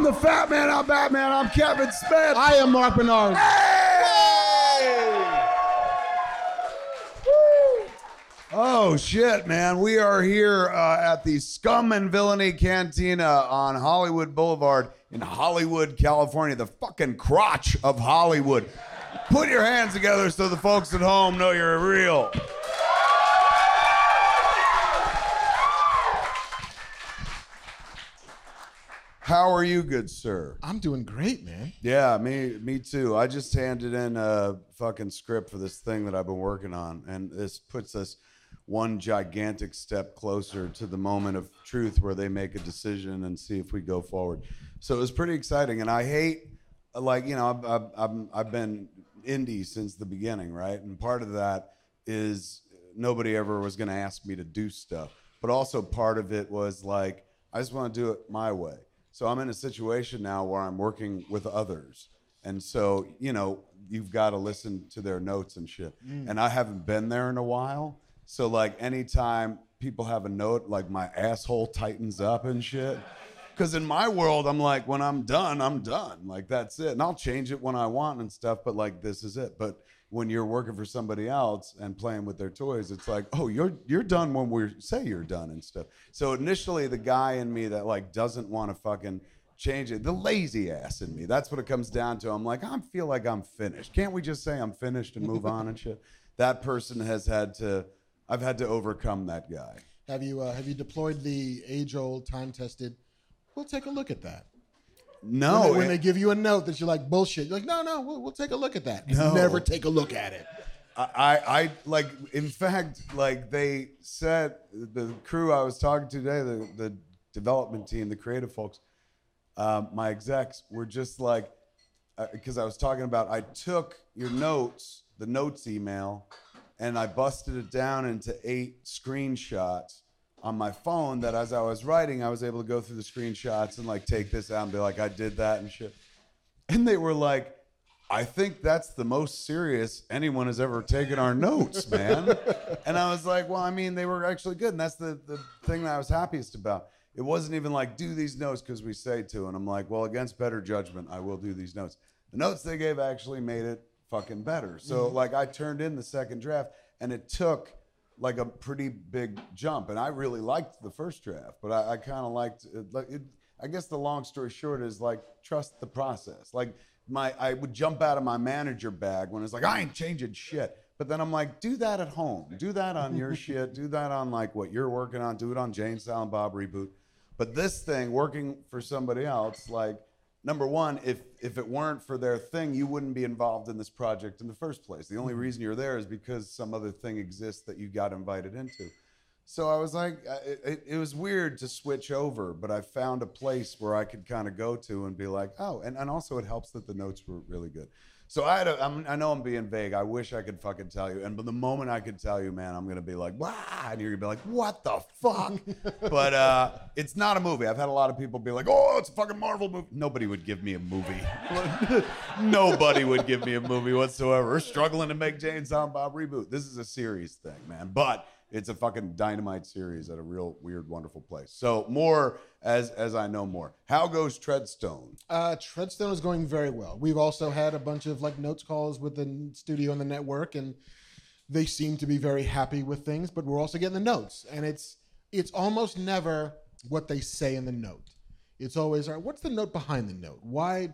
the Fat Man, I'm Batman, I'm Kevin Smith. I am Mark Bernard. Oh, shit, man. We are here at the Scum and Villainy Cantina on Hollywood Boulevard in Hollywood, California, the fucking crotch of Hollywood. Put your hands together so the folks at home know you're real. How are you, good sir? I'm doing great, man. Yeah, me too. I just handed in a fucking script for this thing that I've been working on, and this puts us one gigantic step closer to the moment of truth where they make a decision and see if we go forward. So it was pretty exciting, and I hate, like, you know, I've been indie since the beginning, right? And part of that is nobody ever was going to ask me to do stuff, but also part of it was like I just want to do it my way. So I'm in a situation now where I'm working with others. And so, you know, you've got to listen to their notes and shit. And I haven't been there in a while. So, like, anytime people have a note, like, my asshole tightens up and shit. Because in my world, I'm like, when I'm done, I'm done. Like, that's it. And I'll change it when I want and stuff, but, like, this is it. But when you're working for somebody else and playing with their toys, it's like, oh, you're done when we say you're done and stuff. So initially, the guy in me that, like, doesn't want to fucking change it, the lazy ass in me, that's what it comes down to. I'm like, I feel like I'm finished. Can't we just say I'm finished and move on and shit? That person I've had to overcome that guy. Have you deployed the age-old, time-tested, we'll take a look at that? No. When they give you a note that you're like, bullshit, you're like, no, we'll take a look at that. And No. never take a look at it. I like, in fact, like, they said, the crew I was talking to today, the development team, the creative folks, my execs were just like, because I was talking about, I took your notes, the notes email, and I busted it down into 8 screenshots on my phone that as I was writing, I was able to go through the screenshots and, like, take this out and be like, I did that and shit. And they were like, I think that's the most serious anyone has ever taken our notes, man. And I was like, well, I mean, they were actually good. And that's the thing that I was happiest about. It wasn't even like, do these notes because we say to. And I'm like, well, against better judgment, I will do these notes. The notes they gave actually made it fucking better. So, like, I turned in the second draft, and it took like a pretty big jump. And I really liked the first draft, but I kind of liked it. I guess the long story short is, like, trust the process. Like, I would jump out of my manager bag when it's like, I ain't changing shit. But then I'm like, do that at home. Do that on your shit. Do that on, like, what you're working on. Do it on Jane, Silent Bob Reboot. But this thing, working for somebody else, like, number one, if it weren't for their thing, you wouldn't be involved in this project in the first place. The only reason you're there is because some other thing exists that you got invited into. So I was like, it was weird to switch over, but I found a place where I could kind of go to and be like, oh, and also it helps that the notes were really good. So I know I'm being vague. I wish I could fucking tell you. But the moment I could tell you, man, I'm going to be like, wow. And you're going to be like, what the fuck? But it's not a movie. I've had a lot of people be like, oh, it's a fucking Marvel movie. Nobody would give me a movie. Nobody would give me a movie whatsoever. We're struggling to make Jane Silent Bob Reboot. This is a serious thing, man. But it's a fucking dynamite series at a real weird, wonderful place. So more as I know more. How goes Treadstone? Treadstone is going very well. We've also had a bunch of, like, notes calls with the studio and the network, and they seem to be very happy with things, but we're also getting the notes. And it's almost never what they say in the note. It's always, all right, what's the note behind the note? Why?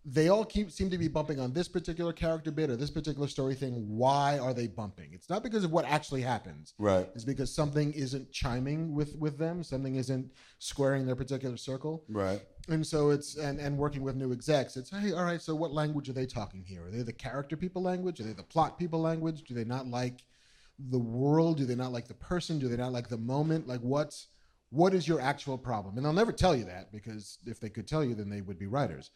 They all seem to be bumping on this particular character bit or this particular story thing. Why are they bumping? It's not because of what actually happens. Right. It's because something isn't chiming with them. Something isn't squaring their particular circle. Right. And so it's, and working with new execs, it's, hey, all right, so what language are they talking here? Are they the character people language? Are they the plot people language? Do they not like the world? Do they not like the person? Do they not like the moment? Like, what is your actual problem? And they'll never tell you that, because if they could tell you, then they would be writers.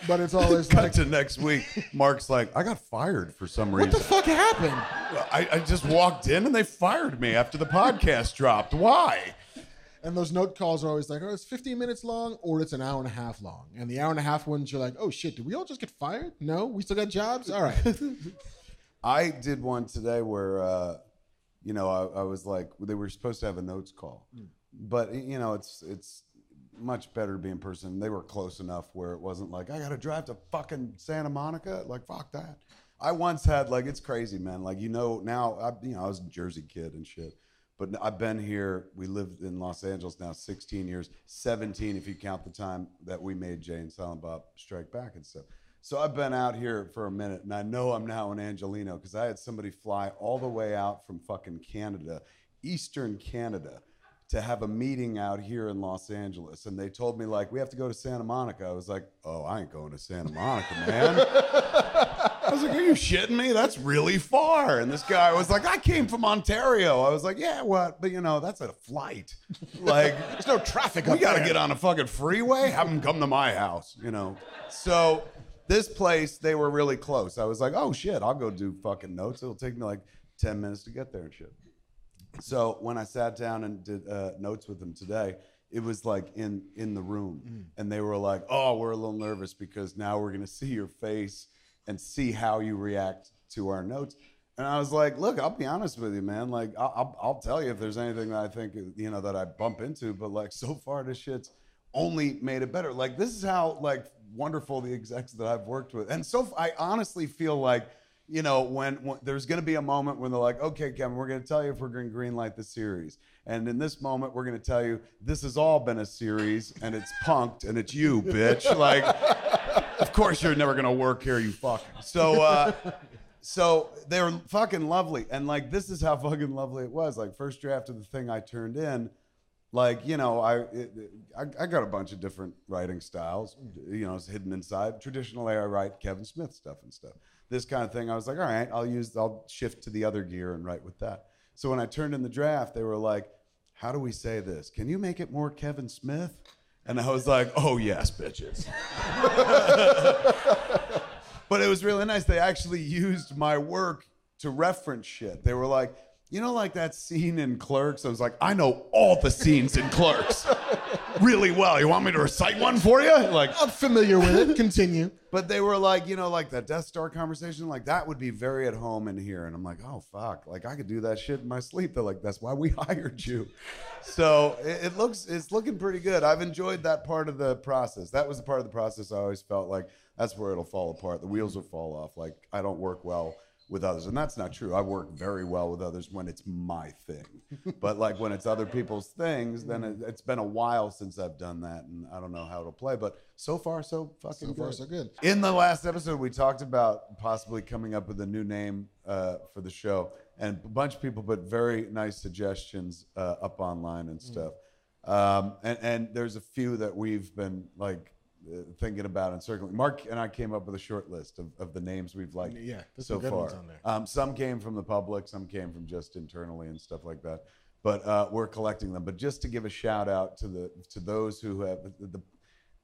But it's always Cut like, to next week. Mark's like, I got fired for some reason. what the fuck happened? I just walked in and they fired me after the podcast dropped. Why? And those note calls are always like, oh, it's 15 minutes long or it's an hour and a half long. And the hour and a half ones, you're like, oh shit, did we all just get fired? No, we still got jobs? All right. I did one today where, I was like, they were supposed to have a notes call. But, it's much better to be in person. They were close enough where it wasn't like, I got to drive to fucking Santa Monica. Like, fuck that. I once had, like, it's crazy, man. Like, now, I was a Jersey kid and shit. But I've been here. We lived in Los Angeles now 16 years, 17 if you count the time that we made Jay and Silent Bob Strike Back and stuff. So I've been out here for a minute, and I know I'm now in Angelino because I had somebody fly all the way out from fucking Canada, Eastern Canada, to have a meeting out here in Los Angeles. And they told me, like, we have to go to Santa Monica. I was like, oh, I ain't going to Santa Monica, man. I was like, are you shitting me? That's really far. And this guy was like, I came from Ontario. I was like, yeah, what? But, that's a flight. Like, There's no traffic we up got to there. get on a fucking freeway? Have them come to my house, So this place, they were really close. I was like, oh, shit, I'll go do fucking notes. It'll take me like 10 minutes to get there and shit. So when I sat down and did notes with them today, it was like in the room. And they were like, oh, we're a little nervous because now we're going to see your face and see how you react to our notes. And I was like, look, I'll be honest with you, man. Like, I'll tell you if there's anything that I think, that I bump into. But, like, so far, this shit's only made it better. Like, this is how, like, wonderful the execs that I've worked with. And so I honestly feel like, when there's going to be a moment when they're like, okay, Kevin, we're going to tell you if we're going to greenlight the series. And in this moment, we're going to tell you this has all been a series, and it's punked, and it's you, bitch. Like, of course you're never going to work here, you fuck. So they were fucking lovely. And, like, this is how fucking lovely it was. Like, first draft of the thing I turned in, like, I got a bunch of different writing styles, it's hidden inside. Traditionally, I write Kevin Smith stuff and stuff. This kind of thing, I was like, all right, I'll shift to the other gear and write with that. So when I turned in the draft, they were like, how do we say this? Can you make it more Kevin Smith? And I was like, oh, yes, bitches. But it was really nice. They actually used my work to reference shit. They were like, like that scene in Clerks? I was like, I know all the scenes in Clerks really well. You want me to recite one for you? Like, I'm familiar with it. Continue. But they were like, like that Death Star conversation, like that would be very at home in here. And I'm like, oh, fuck. Like, I could do that shit in my sleep. They're like, that's why we hired you. So it's looking pretty good. I've enjoyed that part of the process. That was the part of the process I always felt like that's where it'll fall apart. The wheels will fall off. Like, I don't work well with others. And that's not true. I work very well with others when it's my thing. But like when it's other people's things, then it's been a while since I've done that, and I don't know how it'll play. But so far, so fucking good. So far, so good. In the last episode, we talked about possibly coming up with a new name for the show, and a bunch of people put very nice suggestions up online and stuff. And there's a few that we've been like thinking about and circling. Mark and I came up with a short list of the names we've liked so far. Some came from the public, some came from just internally and stuff like that. But we're collecting them. But just to give a shout out to those who have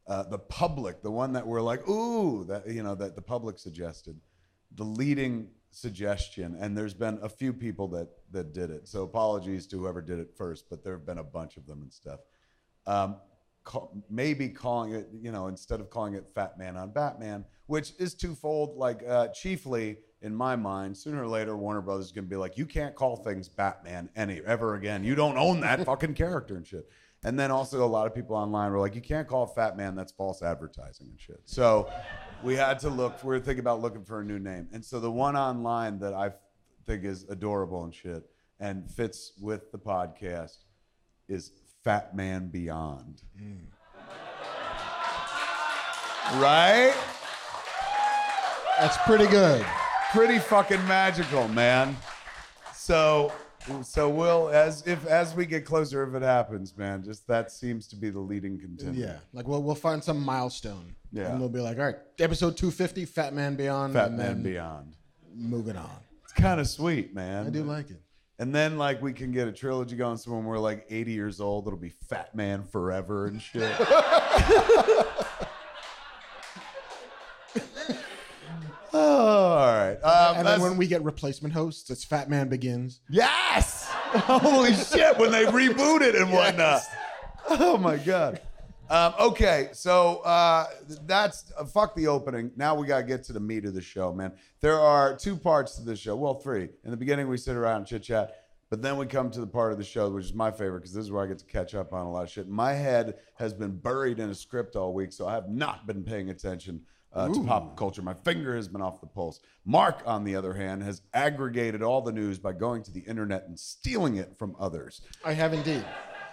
the public, the one that we're like, ooh, that the public suggested, the leading suggestion, and there's been a few people that did it. So apologies to whoever did it first, but there have been a bunch of them and stuff. Maybe calling it, instead of calling it Fat Man on Batman, which is twofold. Like, chiefly in my mind, sooner or later, Warner Brothers is gonna be like, you can't call things Batman ever again. You don't own that fucking character and shit. And then also a lot of people online were like, you can't call it Fat Man, that's false advertising and shit. So we had to look. We were thinking about looking for a new name, and so the one online that I think is adorable and shit and fits with the podcast is Fat Man Beyond. Right? That's pretty good. Pretty fucking magical, man. So we'll as we get closer, if it happens, man, just that seems to be the leading contender. Yeah, like we'll find some milestone. Yeah. And we'll be like, all right, episode 250, Fat Man Beyond. Fat Man Beyond. Moving on. It's kind of sweet, man. I do like it. And then, like, we can get a trilogy going, so when we're, like, 80 years old, it'll be Fat Man Forever and shit. Oh, all right. And then when we get replacement hosts, it's Fat Man Begins. Yes! Holy shit, when they reboot it and whatnot. Oh, my God. Okay, so that's fuck the opening. Now we got to get to the meat of the show, man. There are two parts to the show. Well, three. In the beginning, we sit around and chit-chat. But then we come to the part of the show, which is my favorite, because this is where I get to catch up on a lot of shit. My head has been buried in a script all week, so I have not been paying attention to pop culture. My finger has been off the pulse. Mark, on the other hand, has aggregated all the news by going to the internet and stealing it from others I have indeed.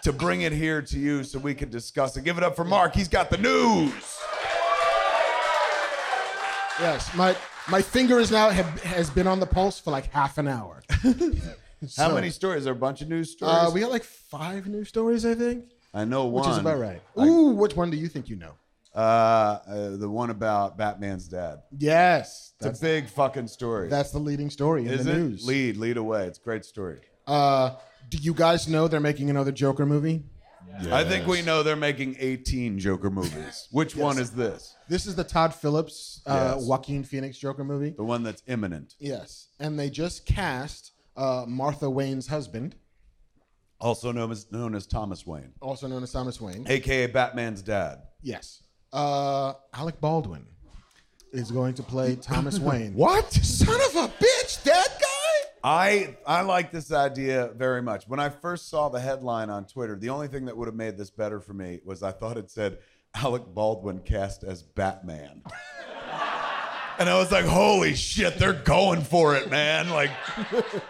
to bring it here to you so we can discuss it. Give it up for Mark. He's got the news. Yes, my finger has been on the pulse for like half an hour. How many stories? Is there a bunch of news stories? We got like 5 news stories, I think. I know one. Which is about right. Ooh, which one do you think you know? The one about Batman's dad. Yes. It's a big fucking story. That's the leading story in the news. Lead away. It's a great story. Do you guys know they're making another Joker movie? Yes. I think we know they're making 18 Joker movies. Which one is this? This is the Todd Phillips, Joaquin Phoenix Joker movie. The one that's imminent. Yes. And they just cast Martha Wayne's husband. Also known as Thomas Wayne. Also known as Thomas Wayne. A.K.A. Batman's dad. Yes. Alec Baldwin is going to play Thomas Wayne. What? Son of a bitch, that guy? I like this idea very much. When I first saw the headline on Twitter, the only thing that would have made this better for me was I thought it said Alec Baldwin cast as Batman. And I was like, holy shit, they're going for it, man. Like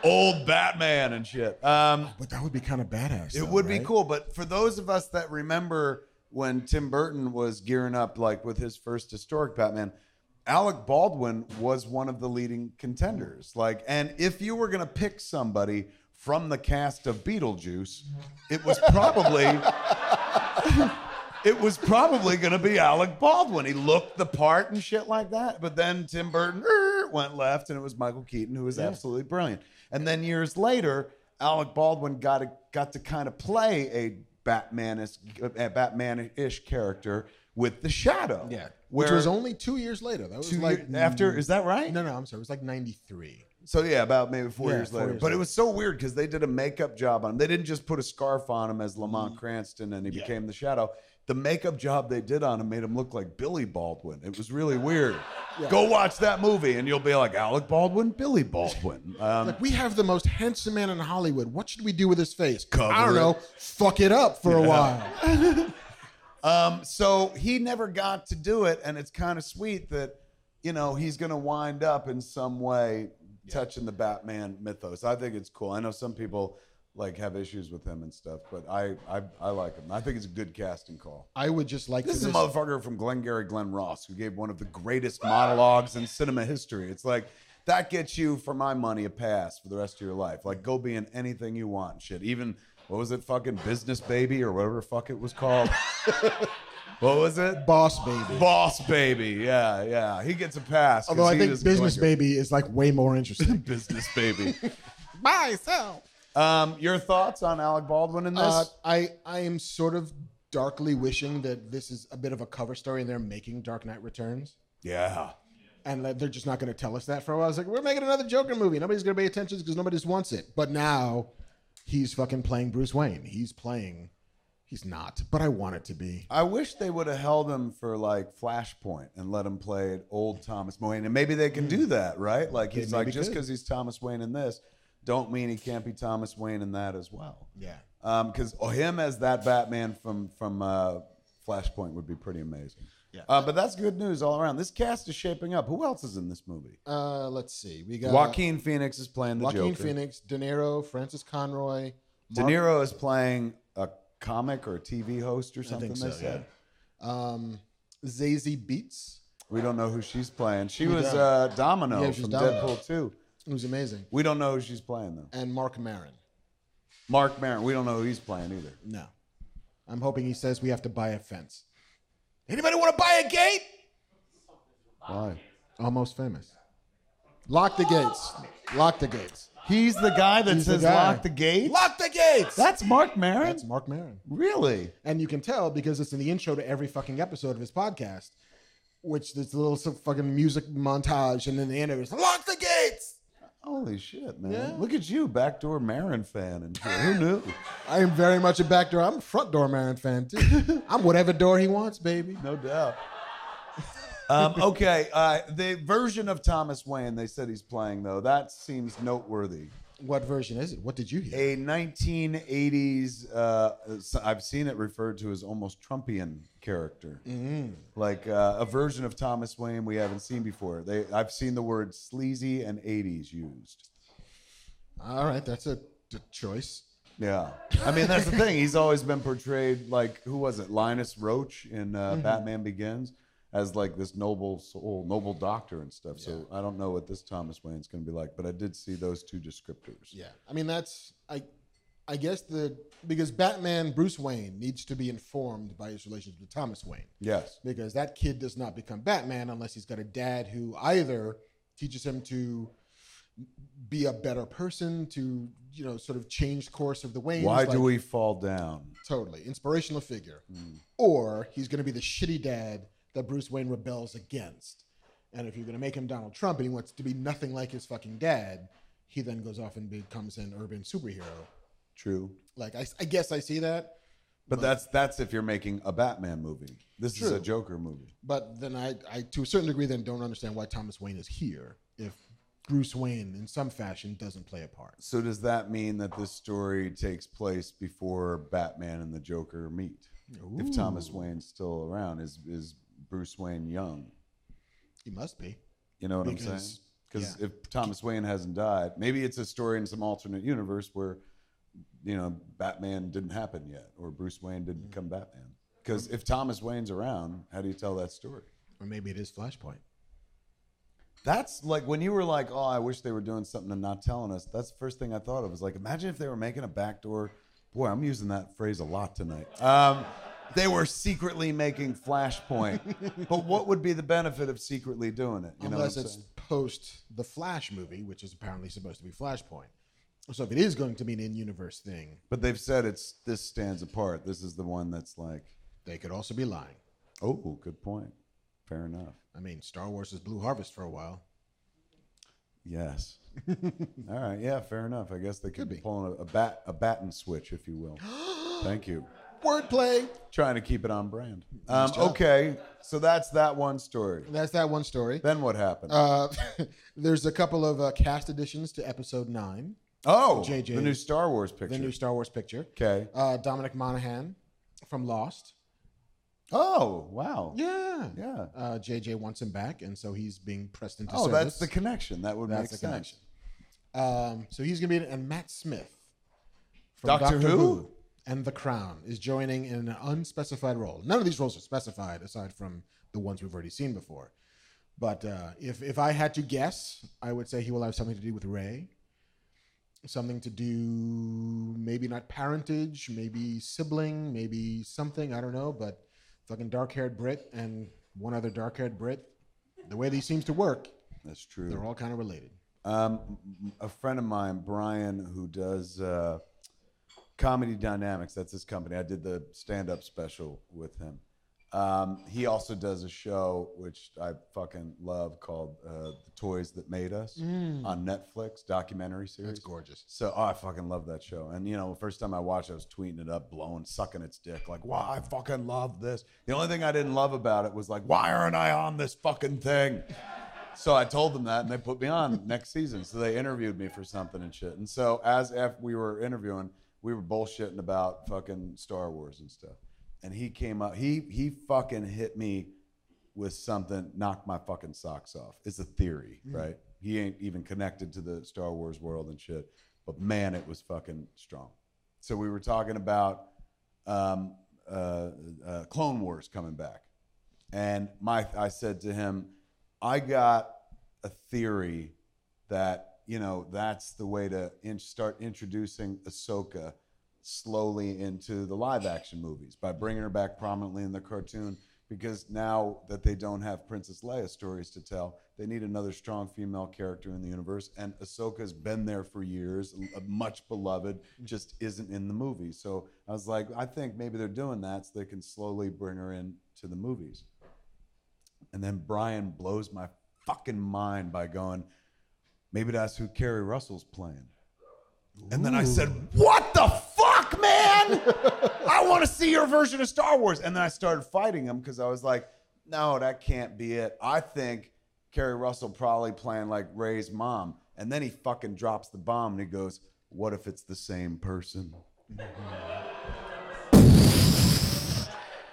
old Batman and shit. But that would be kind of badass. It would be cool. But for those of us that remember when Tim Burton was gearing up like with his first historic Batman, Alec Baldwin was one of the leading contenders. Like, and if you were gonna pick somebody from the cast of Beetlejuice, it was probably gonna be Alec Baldwin. He looked the part and shit like that. But then Tim Burton went left, and it was Michael Keaton, who was absolutely brilliant. And then years later, Alec Baldwin got to kind of play a Batman-ish character with The Shadow. Yeah. Which was only 2 years later. That was after, is that right? No, I'm sorry. It was like 93. So yeah, about maybe 4 years 4 later. years But later. it was so weird because they did a makeup job on him. They didn't just put a scarf on him as Lamont Cranston and he became The Shadow. The makeup job they did on him made him look like Billy Baldwin. It was really weird. Go watch that movie and you'll be like, Alec Baldwin, Billy Baldwin. Like, we have the most handsome man in Hollywood. What should we do with his face? Cover I don't know. Fuck it up for a while. So he never got to do it, and it's kind of sweet that, you know, he's going to wind up in some way touching the Batman mythos. I think it's cool. I know some people like have issues with him and stuff, but I like him. I think it's a good casting call. I would just like This to. is a motherfucker from Glengarry Glen Ross who gave one of the greatest monologues in cinema history. It's like, that gets you, for my money, a pass for the rest of your life. Like, go be in anything you want. Shit, even, what was it, fucking Business Baby or whatever the fuck it was called? What was it? Boss Baby. Boss Baby. Yeah. He gets a pass. Although I think Business Baby is like way more interesting. Business Baby. Myself. Your thoughts on Alec Baldwin in this? I am sort of darkly wishing that this is a bit of a cover story and they're making Dark Knight Returns. Yeah. And that they're just not going to tell us that for a while. It's like, we're making another Joker movie. Nobody's going to pay attention because nobody just wants it. But now he's fucking playing Bruce Wayne. He's not, but I want it to be. I wish they would have held him for like Flashpoint and let him play old Thomas Wayne. And maybe they can do that, right? Like he's like, just because he's Thomas Wayne in this, don't mean he can't be Thomas Wayne in that as well. Yeah. Because him as that Batman from Flashpoint would be pretty amazing. Yeah. But that's good news all around. This cast is shaping up. Who else is in this movie? Let's see. We got Joaquin Phoenix is playing the Joaquin Joker. Phoenix, De Niro, Francis Conroy. De Niro is playing a comic or a TV host or I something. think so, they said. Zazie Beetz. We don't know who she's playing. She We was don't. Domino Yeah, she's from Domino. Deadpool 2. It was amazing. We don't know who she's playing though. And Mark Maron. Mark Maron. We don't know who he's playing either. No. I'm hoping he says we have to buy a fence. Anybody want to buy a gate? Why? Almost Famous. Lock the gates. Lock the gates. He's the guy that He's the says guy. lock the gates? Lock the gates! That's Mark Maron? That's Mark Maron. Really? And you can tell because it's in the intro to every fucking episode of his podcast, which there's a little fucking music montage, and then the end of it is lock the gates! Holy shit, man. Yeah. Look at you, backdoor Maron fan and shit. Who knew? I am very much a back door. I'm a front door Maron fan, too. I'm whatever door he wants, baby. No doubt. Okay, the version of Thomas Wayne they said he's playing, though, that seems noteworthy. What version is it? What did you hear? A 1980s, I've seen it referred to as almost Trumpian character. Like a version of Thomas Wayne we haven't seen before. I've seen the word sleazy and 80s used. All right, that's a choice. Yeah. I mean, that's the thing. He's always been portrayed like, who was it? Linus Roach in Batman Begins as like this noble soul, noble doctor and stuff. Yeah. So I don't know what this Thomas Wayne's going to be like, but I did see those two descriptors. Yeah. I mean, I guess because Batman, Bruce Wayne, needs to be informed by his relationship with Thomas Wayne. Yes. Because that kid does not become Batman unless he's got a dad who either teaches him to be a better person, to, sort of change course of the Waynes. Why do we fall down? Totally. Inspirational figure. Or he's going to be the shitty dad that Bruce Wayne rebels against. And if you're going to make him Donald Trump and he wants to be nothing like his fucking dad, he then goes off and becomes an urban superhero. True. Like, I guess I see that. But that's if you're making a Batman movie. This is a Joker movie. But then I to a certain degree, then don't understand why Thomas Wayne is here if Bruce Wayne, in some fashion, doesn't play a part. So does that mean that this story takes place before Batman and the Joker meet? Ooh. If Thomas Wayne's still around, is Bruce Wayne young? He must be. You know what I'm saying? Because if Thomas Wayne hasn't died, maybe it's a story in some alternate universe where, Batman didn't happen yet, or Bruce Wayne didn't become Batman. Because if Thomas Wayne's around, how do you tell that story? Or maybe it is Flashpoint. That's like when you were like, oh, I wish they were doing something and not telling us. That's the first thing I thought of. Was like, imagine if they were making a backdoor. Boy, I'm using that phrase a lot tonight. They were secretly making Flashpoint. But what would be the benefit of secretly doing it? Unless it's post the Flash movie, which is apparently supposed to be Flashpoint. So if it is going to be an in-universe thing. But they've said this stands apart. This is the one that's like. They could also be lying. Oh, good point. Fair enough. I mean, Star Wars is Blue Harvest for a while. Yes. All right. Yeah, fair enough. I guess they could be pulling a bat and switch, if you will. Thank you. Wordplay. Trying to keep it on brand. Okay. So that's that one story. That's that one story. Then what happened? There's a couple of cast additions to episode 9. Oh, the new Star Wars picture. The new Star Wars picture. Okay. Dominic Monaghan from Lost. Oh, wow. Yeah. Yeah. JJ wants him back, and so he's being pressed into service. service. That's the connection. That would make sense. So he's going to be, and Matt Smith from Doctor Who and The Crown is joining in an unspecified role. None of these roles are specified aside from the ones we've already seen before. But if I had to guess, I would say he will have something to do with Rey. Something to do, maybe not parentage, maybe sibling, maybe something, I don't know, but fucking dark-haired Brit and one other dark-haired Brit, the way these seems to work, that's true. They're all kind of related. A friend of mine, Brian, who does Comedy Dynamics, that's his company. I did the stand-up special with him. He also does a show, which I fucking love, called The Toys That Made Us on Netflix, documentary series. That's gorgeous. So I fucking love that show. And, the first time I watched it, I was tweeting it up, sucking its dick. Like, wow, I fucking love this. The only thing I didn't love about it was like, why aren't I on this fucking thing? So I told them that, and they put me on next season. So they interviewed me for something and shit. And so after we were interviewing, we were bullshitting about fucking Star Wars and stuff. And he came up, he fucking hit me with something, knocked my fucking socks off. It's a theory, right? He ain't even connected to the Star Wars world and shit. But man, it was fucking strong. So we were talking about Clone Wars coming back. And I said to him, I got a theory that, that's the way to start introducing Ahsoka slowly into the live action movies by bringing her back prominently in the cartoon, because now that they don't have Princess Leia stories to tell, they need another strong female character in the universe, and Ahsoka's been there for years, much beloved, just isn't in the movies. So I was like, I think maybe they're doing that so they can slowly bring her into the movies. And then Brian blows my fucking mind by going, maybe that's who Kerry Russell's playing. And then I said, what the fuck, man? I want to see your version of Star Wars. And then I started fighting him because I was like, no, that can't be it. I think Kerry Russell probably playing like Ray's mom. And then he fucking drops the bomb and he goes, what if it's the same person?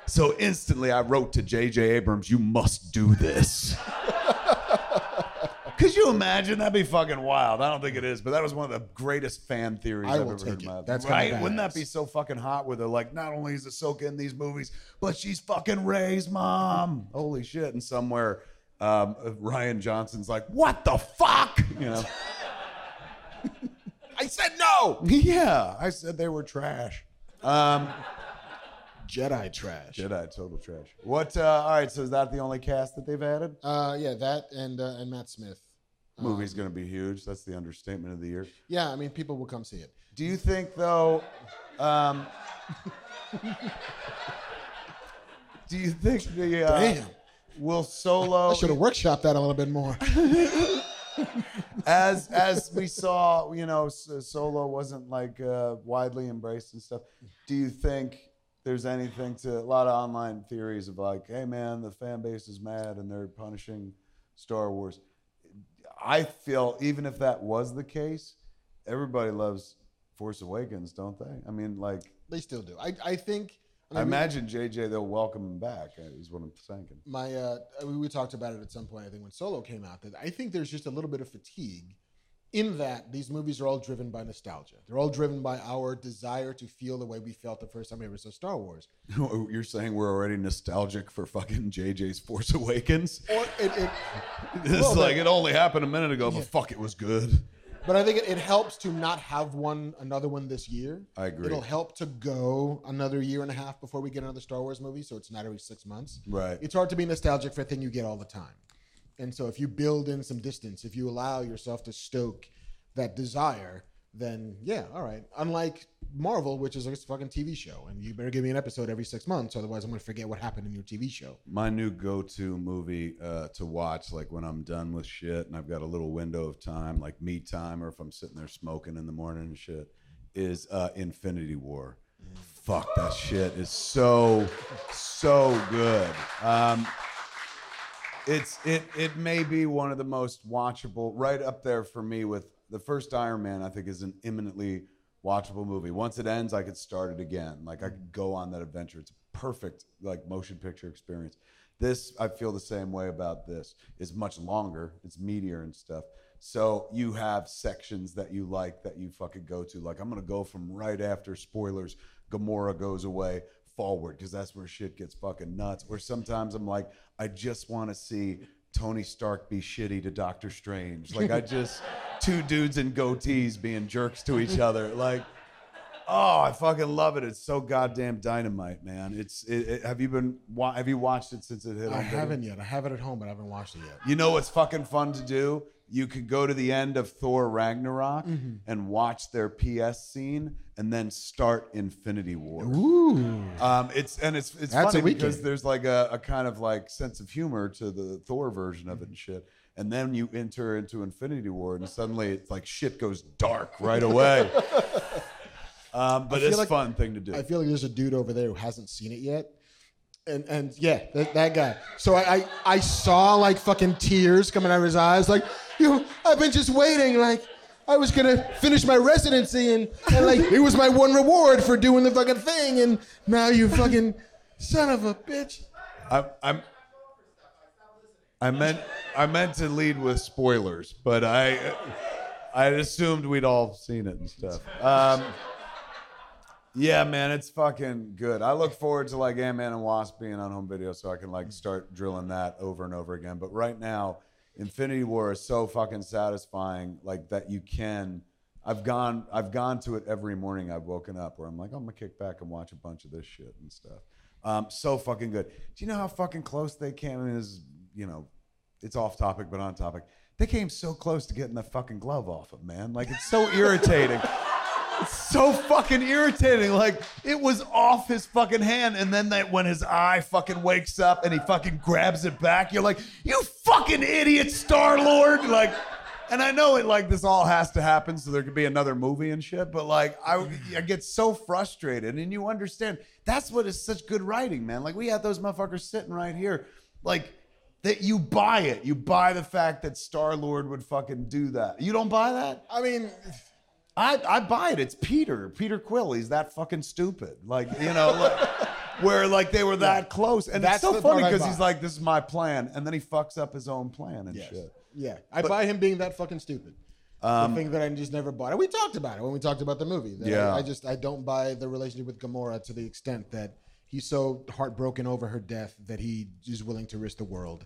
So instantly I wrote to J.J. Abrams, you must do this. Could you imagine? That'd be fucking wild. I don't think it is, but that was one of the greatest fan theories I've ever heard in my life. That's right? Wouldn't that be so fucking hot with her? Like, not only is Ahsoka in these movies, but she's fucking Ray's mom. Holy shit. And somewhere Ryan Johnson's like, what the fuck? You know? I said no. Yeah, I said they were trash. Jedi trash. Jedi total trash. What? All right. So is that the only cast that they've added? Yeah, that and Matt Smith. Movie's gonna be huge. That's the understatement of the year. Yeah, I mean, people will come see it. Do you think though? Do you think the? Damn. Will Solo? I should have workshopped that a little bit more. As we saw, you know, Solo wasn't like widely embraced and stuff. Do you think there's anything to a lot of online theories of like, hey man, the fan base is mad and they're punishing Star Wars? I feel even if that was the case, everybody loves Force Awakens, don't they? I mean, like they still do. I think. I imagine JJ they'll welcome him back. Is what I'm thinking. We talked about it at some point. I think when Solo came out, that I think there's just a little bit of fatigue, in that these movies are all driven by nostalgia. They're all driven by our desire to feel the way we felt the first time we ever saw Star Wars. You're saying we're already nostalgic for fucking JJ's Force Awakens? Or it's like it only happened a minute ago, but fuck, it was good. But I think it helps to not have another one this year. I agree. It'll help to go another year and a half before we get another Star Wars movie, so it's not every 6 months. Right. It's hard to be nostalgic for a thing you get all the time. And so if you build in some distance, if you allow yourself to stoke that desire, then yeah, all right. Unlike Marvel, which is a fucking TV show, and you better give me an episode every 6 months, otherwise I'm going to forget what happened in your TV show. My new go-to movie to watch, like when I'm done with shit and I've got a little window of time, like me time, or if I'm sitting there smoking in the morning and shit, is Infinity War. Fuck, that shit is so good. It may be one of the most watchable, right up there for me with the first Iron Man. I think is an eminently watchable movie. Once it ends, I could start it again. Like I could go on that adventure. It's a perfect like motion picture experience. This, I feel the same way about this. It's much longer. It's meatier and stuff. So you have sections that you like that you fucking go to. Like I'm gonna go from right after spoilers, Gamora goes away forward because that's where shit gets fucking nuts. Or sometimes I'm like, I just want to see Tony Stark be shitty to Doctor Strange. Like I just two dudes in goatees being jerks to each other. Like, oh, I fucking love it. It's so goddamn dynamite, man. Have you watched it since it hit? I haven't yet. I have it at home, but I haven't watched it yet. You know what's fucking fun to do? You could go to the end of Thor Ragnarok and watch their PS scene and then start Infinity War. Ooh. It's funny because there's like a kind of like sense of humor to the Thor version of it and shit. And then you enter into Infinity War and suddenly it's like shit goes dark right away. But it's a fun thing to do. I feel like there's a dude over there who hasn't seen it yet. And yeah, that guy. So I saw like fucking tears coming out of his eyes. Like, I've been just waiting. Like, I was gonna finish my residency and like it was my one reward for doing the fucking thing. And now you fucking son of a bitch. I meant to lead with spoilers, but I assumed we'd all seen it and stuff. Yeah, man, it's fucking good. I look forward to like Ant-Man and Wasp being on home video so I can like start drilling that over and over again. But right now, Infinity War is so fucking satisfying, like that you can. I've gone to it every morning. I've woken up where I'm like, I'm gonna kick back and watch a bunch of this shit and stuff. So fucking good. Do you know how fucking close they came? I mean, it's off topic but on topic. They came so close to getting the fucking glove off him, man. Like it's so irritating. It's so fucking irritating. Like, it was off his fucking hand, and then when his eye fucking wakes up and he fucking grabs it back, you're like, you fucking idiot, Star-Lord! Like, and I know it, like, this all has to happen so there could be another movie and shit, but, like, I get so frustrated, and you understand, that's what is such good writing, man. Like, we had those motherfuckers sitting right here. Like, that you buy it. You buy the fact that Star-Lord would fucking do that. You don't buy that? I mean, I buy it. It's Peter Quill. He's that fucking stupid. Like, you know, like, where like they were that close. And That's it's so the funny part I because buy. he's like, this is my plan. And then he fucks up his own plan and yes. shit. Yeah. I buy him being that fucking stupid. The thing that I just never bought. And we talked about it when we talked about the movie. That Yeah. I don't buy the relationship with Gamora to the extent that he's so heartbroken over her death that he is willing to risk the world.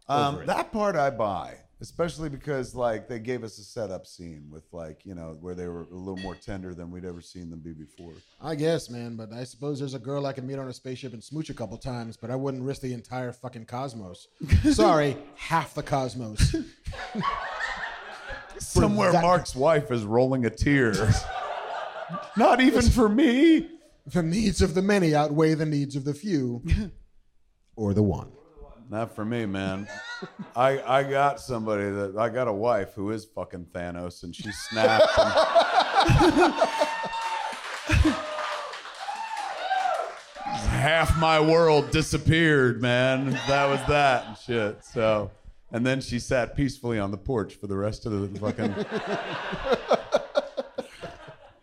That part I buy, especially because like they gave us a setup scene with like, you know, where they were a little more tender than we'd ever seen them be before. I guess, man, but I suppose there's a girl I can meet on a spaceship and smooch a couple times, but I wouldn't risk the entire fucking cosmos. Sorry, half the cosmos. Somewhere that- Mark's wife is rolling a tear. Not even for me. The needs of the many outweigh the needs of the few. Or the one. Not for me, man. I got somebody I got a wife who is fucking Thanos, and she snapped. Half my world disappeared, man. That was that and shit. So, and then she sat peacefully on the porch for the rest of the fucking.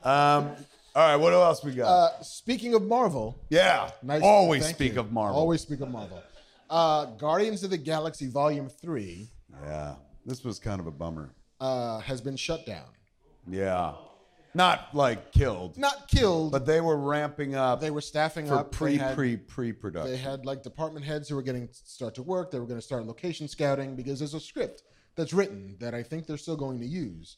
All right, what else we got? Speaking of Marvel. Yeah, Nice, always thank speak you. of Marvel. Always speak of Marvel. Guardians of the Galaxy Volume 3 Yeah, this was kind of a bummer. has been shut down. Yeah, not like killed, Not killed, but they were ramping up. they were staffing for up. They had pre-production. They had like department heads who were getting start to work. They were going to start location scouting because there's a script that's written that I think they're still going to use.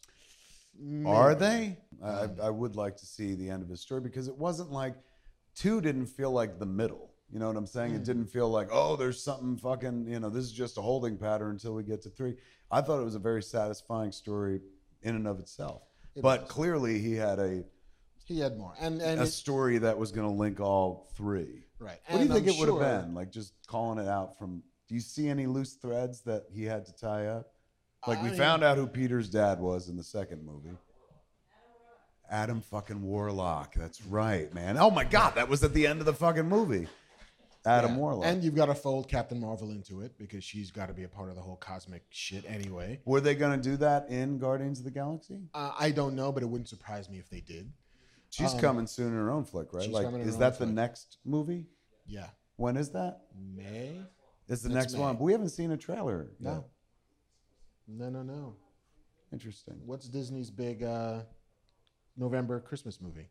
Are they? I would like to see the end of his story because it wasn't like 2 didn't feel like the middle. You know what I'm saying? It didn't feel like, oh, there's something fucking, you know, this is just a holding pattern until we get to 3. I thought it was a very satisfying story in and of itself. But clearly he had He had more, and a story that was going to link all 3. right. What do you think I'm it would have sure- been? Like just calling it out from, do you see any loose threads that he had to tie up? Like we found out who Peter's dad was in the second movie. Adam fucking Warlock. That's right, man. Oh my God, that was at the end of the fucking movie. Adam Yeah. Warlock. And you've got to fold Captain Marvel into it because she's got to be a part of the whole cosmic shit anyway. Were they going to do that in Guardians of the Galaxy? I don't know, but it wouldn't surprise me if they did. She's coming soon in her own flick, right? she's Like, coming in is her that own the flick. next movie? Yeah. When is that? May? It's the That's next May. one. But we haven't seen a trailer. No. yet. No. Interesting. What's Disney's big November Christmas movie?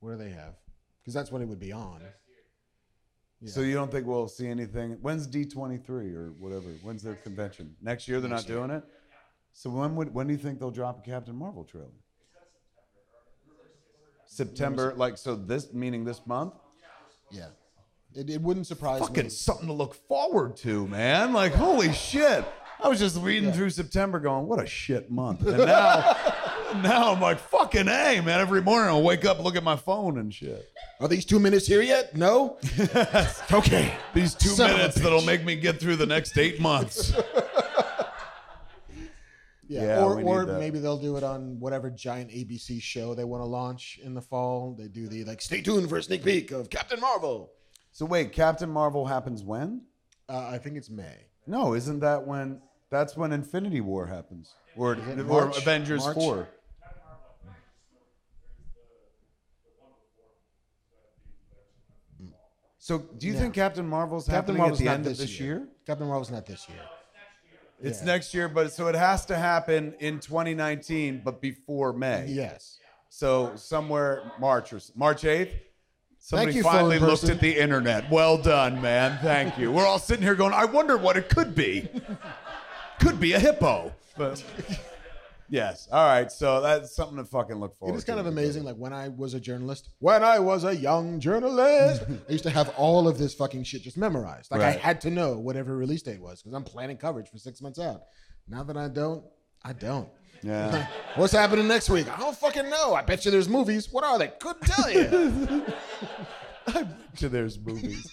What do they have? Because that's when it would be on. Yeah. So you don't think we'll see anything? When's D23 or whatever? When's their convention? Next year? They're not doing it. So when do you think they'll drop a Captain Marvel trailer? September, like so. This meaning this month. Yeah. It wouldn't surprise Fucking me. something to look forward to, man. Like holy shit. I was just reading through September, going, "What a shit month." And now I'm like, "Fucking A, man!" Every morning I wake up, look at my phone and shit. Are these 2 minutes here yet? No? Okay. These 2 Son of a minutes bitch. that'll make me get through the next 8 months. Yeah, we or need that. maybe they'll do it on whatever giant ABC show they want to launch in the fall. They do the like, stay tuned for a sneak peek of Captain Marvel. So wait, Captain Marvel happens when? I think it's May. No, isn't that when? That's when Infinity War happens, or it or March? Avengers March? 4. So do you think Captain Marvel's Captain happening Marvel's at the not end of this year? Captain Marvel's not this year. It's Yeah. next year, but so it has to happen in 2019, but before May. Yes. So somewhere March 8th. Somebody you, finally phone looked person. at the internet. Well done, man. Thank you. We're all sitting here going, I wonder what it could be. Could be a hippo. But yes. All right. So that's something to fucking look forward It to. is kind of amazing. Like when I was a journalist, when I was a young journalist, I used to have all of this fucking shit just memorized. Like I Right. had to know whatever release date was because I'm planning coverage for 6 months out. Now that I don't. Yeah. What's happening next week? I don't fucking know. I bet you there's movies. What are they? Couldn't tell you. To there's movies.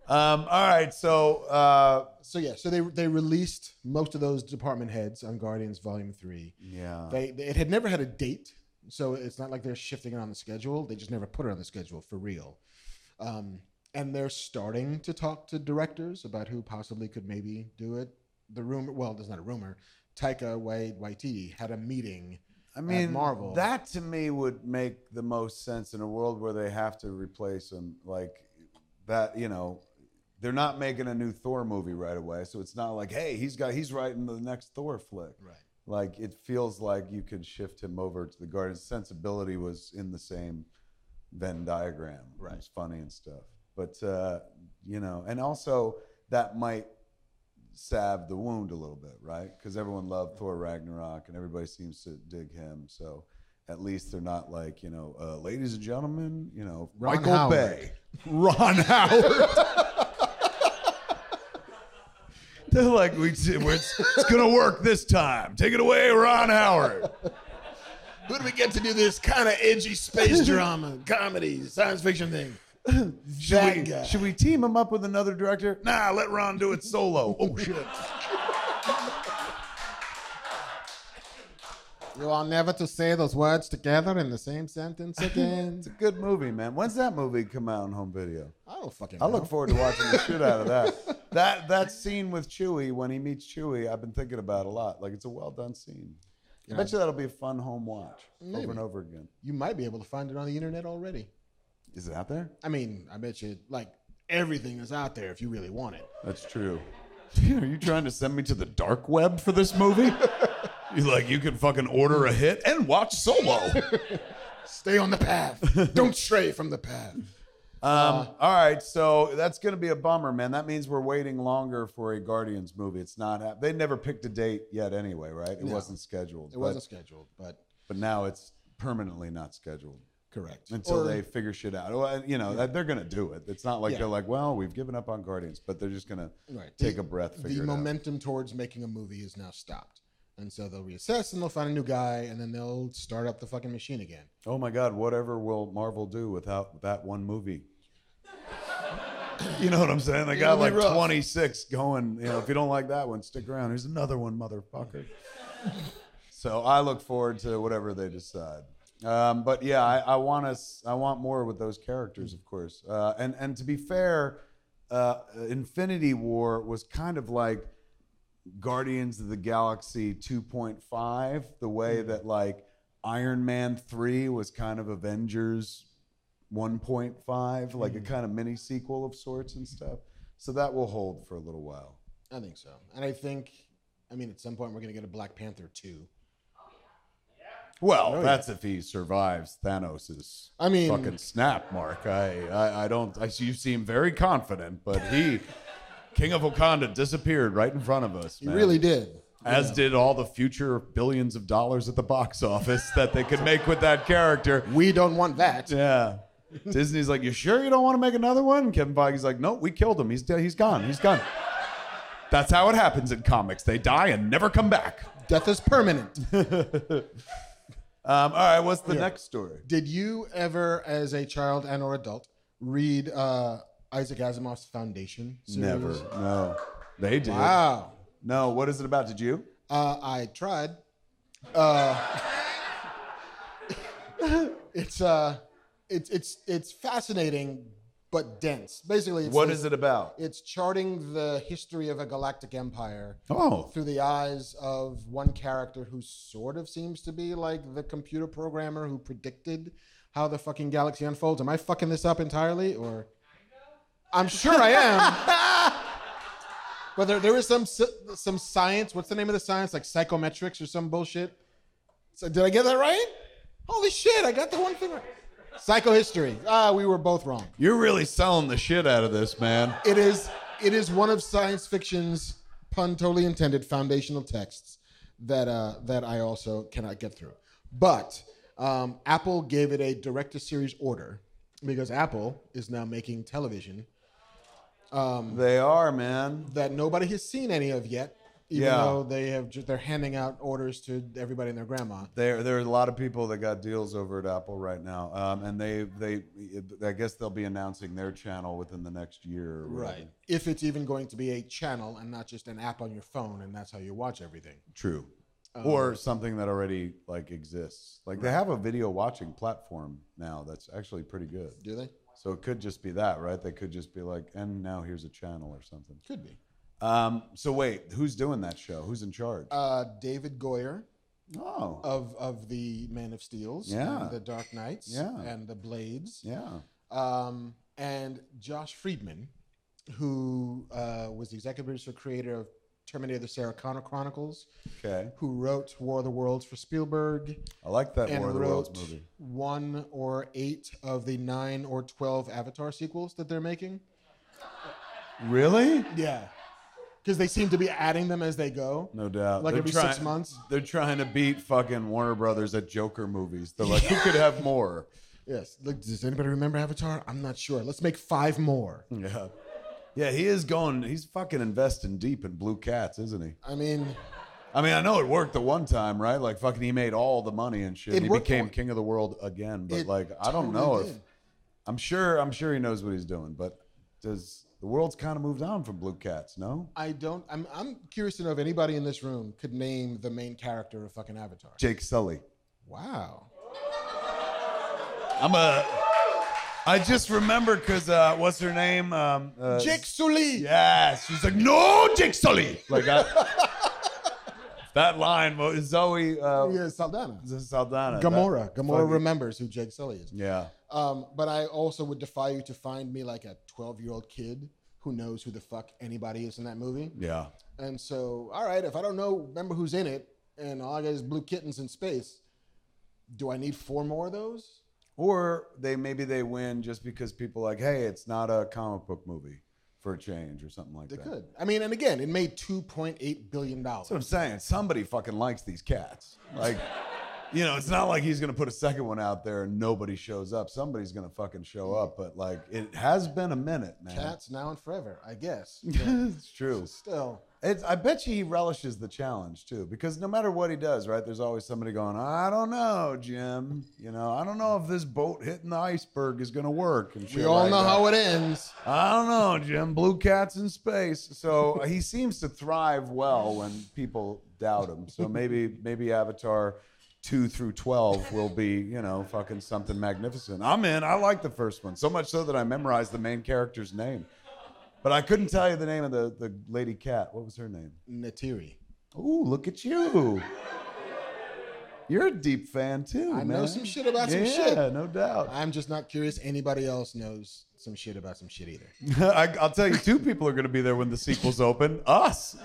All right. So So they released most of those department heads on Guardians Volume 3. yeah. It had never had a date, so it's not like they're shifting it on the schedule. They just never put it on the schedule for real. And and they're starting to talk to directors about who possibly could maybe do it. The rumor, well, there's not a rumor. Taika Waititi had a meeting I mean, at Marvel. that to me would make the most sense in a world where they have to replace him. Like that, you know, they're not making a new Thor movie right away, so it's not like, hey, he's writing the next Thor flick. Right. Like it feels like you could shift him over to the Guardians. Sensibility was in the same Venn diagram. Right. It's funny and stuff, but you know, and also that might salve the wound a little bit, right? Because everyone loved Thor Ragnarok and everybody seems to dig him. So at least they're not like, you know, ladies and gentlemen, you know, Ron Michael Howard. Bay. Ron Howard. They're like, it's going to work this time. Take it away, Ron Howard. Who do we get to do this kind of edgy space drama, comedy, science fiction thing? Should we team him up with another director? Nah, let Ron do it solo. Oh, shit. You are never to say those words together in the same sentence again. It's a good movie, man. When's that movie come out on home video? I don't fucking I know. look forward to watching the shit out of that. That scene with Chewie, when he meets Chewie, I've been thinking about a lot. Like, it's a well-done scene. I bet you that'll be a fun home watch over and over again. You might be able to find it on the internet already. Is it out there? I mean, I bet you, like, everything is out there if you really want it. That's true. Are you trying to send me to the dark web for this movie? You can fucking order a hit and watch Solo. Stay on the path. Don't stray from the path. All right, so that's going to be a bummer, man. That means we're waiting longer for a Guardians movie. It's not. They never picked a date yet, anyway, right? It wasn't scheduled. It wasn't scheduled, but now it's permanently not scheduled correct until they figure shit out. Well, you know, they're going to do it. It's not like they're like, well, we've given up on Guardians, but they're just going to take a breath. Figure the it out. momentum towards making a movie is now stopped. And so they'll reassess and they'll find a new guy and then they'll start up the fucking machine again. Oh my God, whatever will Marvel do without that one movie? You know what I'm saying? They got like 26 going. You know, if you don't like that one, stick around. Here's another one, motherfucker. So I look forward to whatever they decide. But yeah, I want more with those characters, of course. And to be fair, Infinity War was kind of like Guardians of the Galaxy 2.5, the way that like Iron Man 3 was kind of Avengers 1.5, like a kind of mini sequel of sorts and stuff. So that will hold for a little while. I think so. And I mean, at some point we're going to get a Black Panther 2. Well, that's if he survives Thanos' fucking snap, Mark. You seem very confident, but King of Wakanda disappeared right in front of us. He really did. As did all the future billions of dollars at the box office that they could make with that character. We don't want that. Yeah. Disney's like, you sure you don't want to make another one? And Kevin Feige's like, no, we killed him. He's dead. He's gone. He's gone. That's how it happens in comics. They die and never come back. Death is permanent. All right, what's the next story? Did you ever, as a child and or adult, read Isaac Asimov's Foundation series? Never. No. They did. Wow. No, what is it about? Did you? I tried. It's fascinating but dense. Basically, What is it about? It's charting the history of a galactic empire through the eyes of one character who sort of seems to be like the computer programmer who predicted how the fucking galaxy unfolds. Am I fucking this up entirely, or? I'm sure I am. But there is some science. What's the name of the science? Like psychometrics or some bullshit. So did I get that right? Holy shit! I got the one thing right. Psychohistory. We were both wrong. You're really selling the shit out of this, man. It is one of science fiction's, pun totally intended, foundational texts that I also cannot get through. But Apple gave it a direct-to-series order because Apple is now making television. They are, man. That nobody has seen any of yet. Even though they're handing out orders to everybody and their grandma. There are a lot of people that got deals over at Apple right now, and I guess they'll be announcing their channel within the next year. Right. If it's even going to be a channel and not just an app on your phone, and that's how you watch everything. True. Or something that already like exists. Like they have a video watching platform now that's actually pretty good. Do they? So it could just be that, right? They could just be like, and now here's a channel or something. Could be. So wait, who's doing that show? Who's in charge? David Goyer Oh, of the Man of Steels, Yeah. and the Dark Knights, Yeah. and the Blades, yeah. and Josh Friedman, who was the executive producer creator of Terminator: The Sarah Connor Chronicles, Okay. who wrote War of the Worlds for Spielberg, I like that and War of the Worlds wrote movie. 1 or 8 of the 9 or 12 Avatar sequels that they're making. Really? Yeah. Because they seem to be adding them as they go. No doubt. Like They're every 6 months. They're trying to beat fucking Warner Brothers at Joker movies. They're like, who could have more? Yes. Look, does anybody remember Avatar? I'm not sure. Let's make 5 more. Yeah. Yeah, he's fucking investing deep in Blue Cats, isn't he? I mean, I know it worked the one time, right? Like fucking he made all the money and shit. It He worked became the- king of the world again. But It like I don't totally know if did. I'm sure he knows what he's doing, but does the world's kind of moved on from Blue Cats, no? I'm curious to know if anybody in this room could name the main character of fucking Avatar. Jake Sully. Wow. I just remember because what's her name? Jake Sully. Yes, she's like, no, Jake Sully. Like that line was Zoe Yeah, Saldana. Saldana. Gamora. That Gamora fucking- remembers who Jake Sully is. Yeah. But I also would defy you to find me like a 12-year-old kid who knows who the fuck anybody is in that movie. Yeah. And so, all right, if I don't remember who's in it, and all I got is blue kittens in space, do I need 4 more of those? Or maybe they win just because people are like, hey, it's not a comic book movie for a change or something like They that. could. I mean, and again, it made $2.8 billion. That's what I'm saying. Somebody fucking likes these cats. Like, it's not like he's gonna put a second one out there and nobody shows up. Somebody's gonna fucking show up. But like, it has been a minute, man. Cats now and forever, I guess. It's true. Still. I bet you he relishes the challenge too, because no matter what he does, right, there's always somebody going, I don't know, Jim. I don't know if this boat hitting the iceberg is gonna work. And We all know how it ends. I don't know, Jim. Blue cats in space. So he seems to thrive well when people doubt him. So maybe Avatar 2 through 12 will be, fucking something magnificent. I'm in. I like the first one so much so that I memorized the main character's name. But I couldn't tell you the name of the lady cat. What was her name? Natiri. Ooh, look at you. You're a deep fan too, I man. know some shit about some shit. Yeah, no doubt. I'm just not curious anybody else knows some shit about some shit either. I'll tell you, 2 people are going to be there when the sequel's open. Us.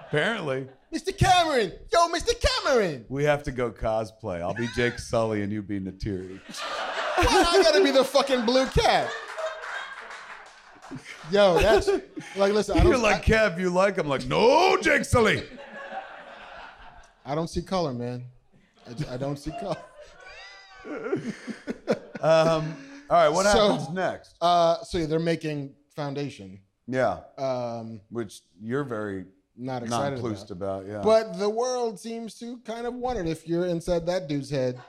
Apparently. Mr. Cameron! Yo, Mr. Cameron! We have to go cosplay. I'll be Jake Sully and you be Natiri. Why I gotta be the fucking blue cat? Yo, that's like, listen, You're like, Kev, you like him? Like, no, Jake Sully. I don't see color, man. I don't see color. All right, what So- happens next? So yeah, they're making Foundation. Yeah, Um, which you're very not excited nonplussed about. about. Yeah. But the world seems to kind of want it if you're inside that dude's head.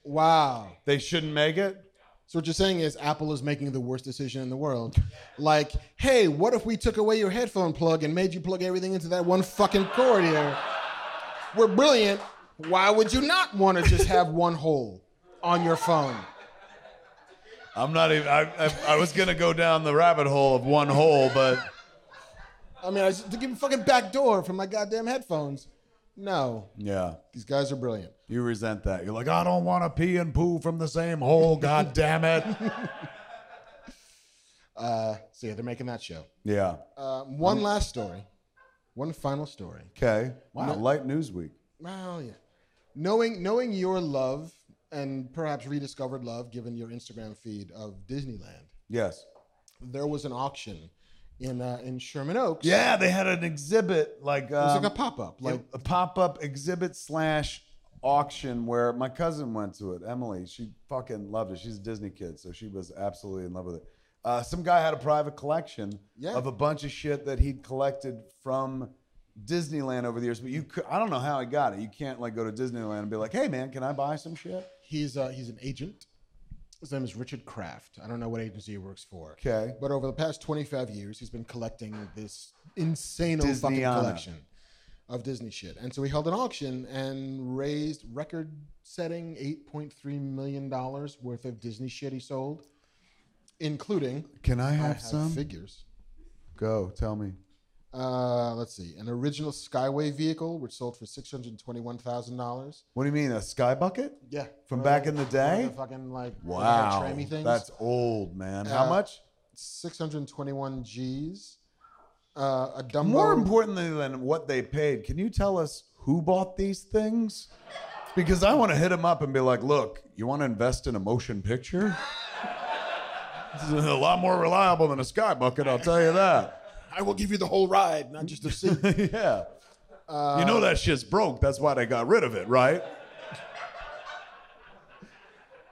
Wow. They shouldn't make it? So what you're saying is Apple is making the worst decision in the world. Like, hey, what if we took away your headphone plug and made you plug everything into that one fucking cord here? We're brilliant. Why would you not want to just have one hole on your phone? I'm not even, I was going to go down the rabbit hole of one hole, but I mean, to give a fucking back door for my goddamn headphones. No, yeah, these guys are brilliant. you resent that. You're like, I don't want to pee and poo from the same hole, god damn it. So yeah, they're making that show. Yeah. One last story. One final story. Okay. Wow, light news week. Well, yeah. Knowing your love and perhaps rediscovered love, given your Instagram feed of Disneyland, Yes. there was an auction in Sherman Oaks. Yeah, they had an exhibit like It was like a pop-up. Like, a pop-up exhibit / auction where my cousin went to it. Emily, she fucking loved it. She's a Disney kid, so she was absolutely in love with it. Some guy had a private collection of a bunch of shit that he'd collected from Disneyland over the years, but I don't know how he got it. You can't like go to Disneyland and be like, hey man, can I buy some shit? he's an agent. His name is Richard Kraft. I don't know what agency he works for. Okay. But over the past 25 years, he's been collecting this insane fucking Disneyana. collection. of Disney shit. And so we held an auction and raised record-setting $8.3 million worth of Disney shit he sold, including... Can I have some? Figures. Go, tell me. Let's see. An original Skyway vehicle, which sold for $621,000. What do you mean, a sky bucket? Yeah. From back in the day? The fucking, like, wow. trammy things. That's old, man. How much? 621 G's. A Dumbo. More importantly than what they paid, can you tell us who bought these things? Because I want to hit them up and be like, look, you want to invest in a motion picture? This is a lot more reliable than a sky bucket, I'll tell you that. I will give you the whole ride, not just a seat. Yeah. You know that shit's broke. That's why they got rid of it, right?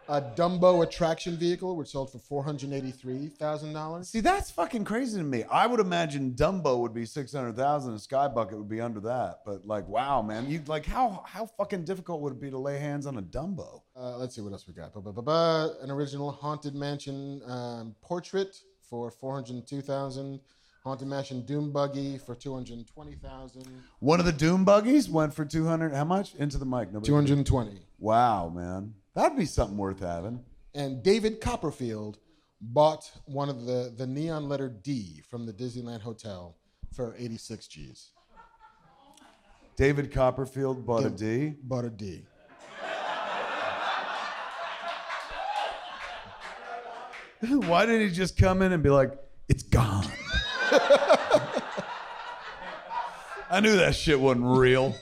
A Dumbo attraction vehicle, which sold for $483,000. See, that's fucking crazy to me. I would imagine Dumbo would be $600,000, and Sky Bucket would be under that. But like, wow, man, you like how fucking difficult would it be to lay hands on a Dumbo? Let's see what else we got. An original Haunted Mansion portrait for $402,000. Haunted Mansion Doom Buggy for $220,000. One of the Doom Buggies went for 200. How much? Into the mic. Nobody. 220. Wow, man, that'd be something worth having. And David Copperfield bought one of the neon letter D from the Disneyland Hotel for 86 G's. David Copperfield bought a D? Bought a D. Why didn't he just come in and be like, it's gone? I knew that shit wasn't real.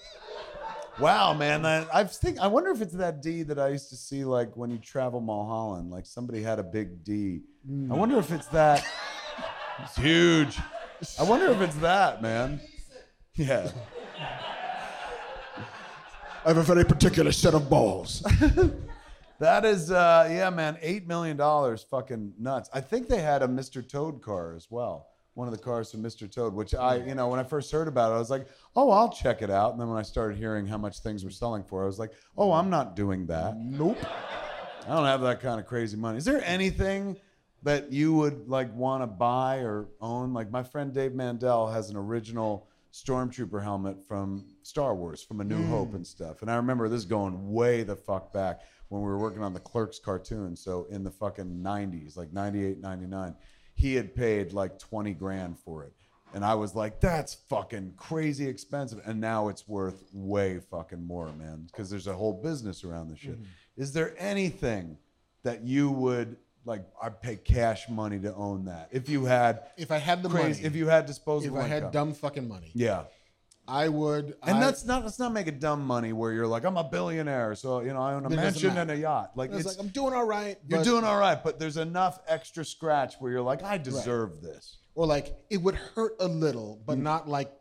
Wow, man. I wonder if it's that D that I used to see like when you travel Mulholland. Like somebody had a big D. I wonder if it's that. It's huge. I wonder if it's that, man. Yeah. I have a very particular set of balls. That is, yeah, man, $8 million, fucking nuts. I think they had a Mr. Toad car as well. One of the cars from Mr. Toad, which when I first heard about it, I was like, oh, I'll check it out. And then when I started hearing how much things were selling for, I was like, oh, I'm not doing that. Nope. I don't have that kind of crazy money. Is there anything that you would like want to buy or own? Like my friend Dave Mandel has an original Stormtrooper helmet from Star Wars, from A New Hope and stuff. And I remember this going way the fuck back when we were working on the Clerks cartoon. So in the fucking 90s, like 98, 99. He had paid like 20 grand for it. And I was like, that's fucking crazy expensive. And now it's worth way fucking more, man. Because there's a whole business around this shit. Mm-hmm. Is there anything that you would, like, I'd pay cash money to own that? If I had the money. If you had disposable income. If I had dumb fucking money. Yeah. I would. And let's not make it dumb money where you're like, I'm a billionaire, so I own a mansion and a yacht. Like it's like I'm doing all right. You're doing all right, but there's enough extra scratch where you're like, I deserve this. Or like it would hurt a little, but not like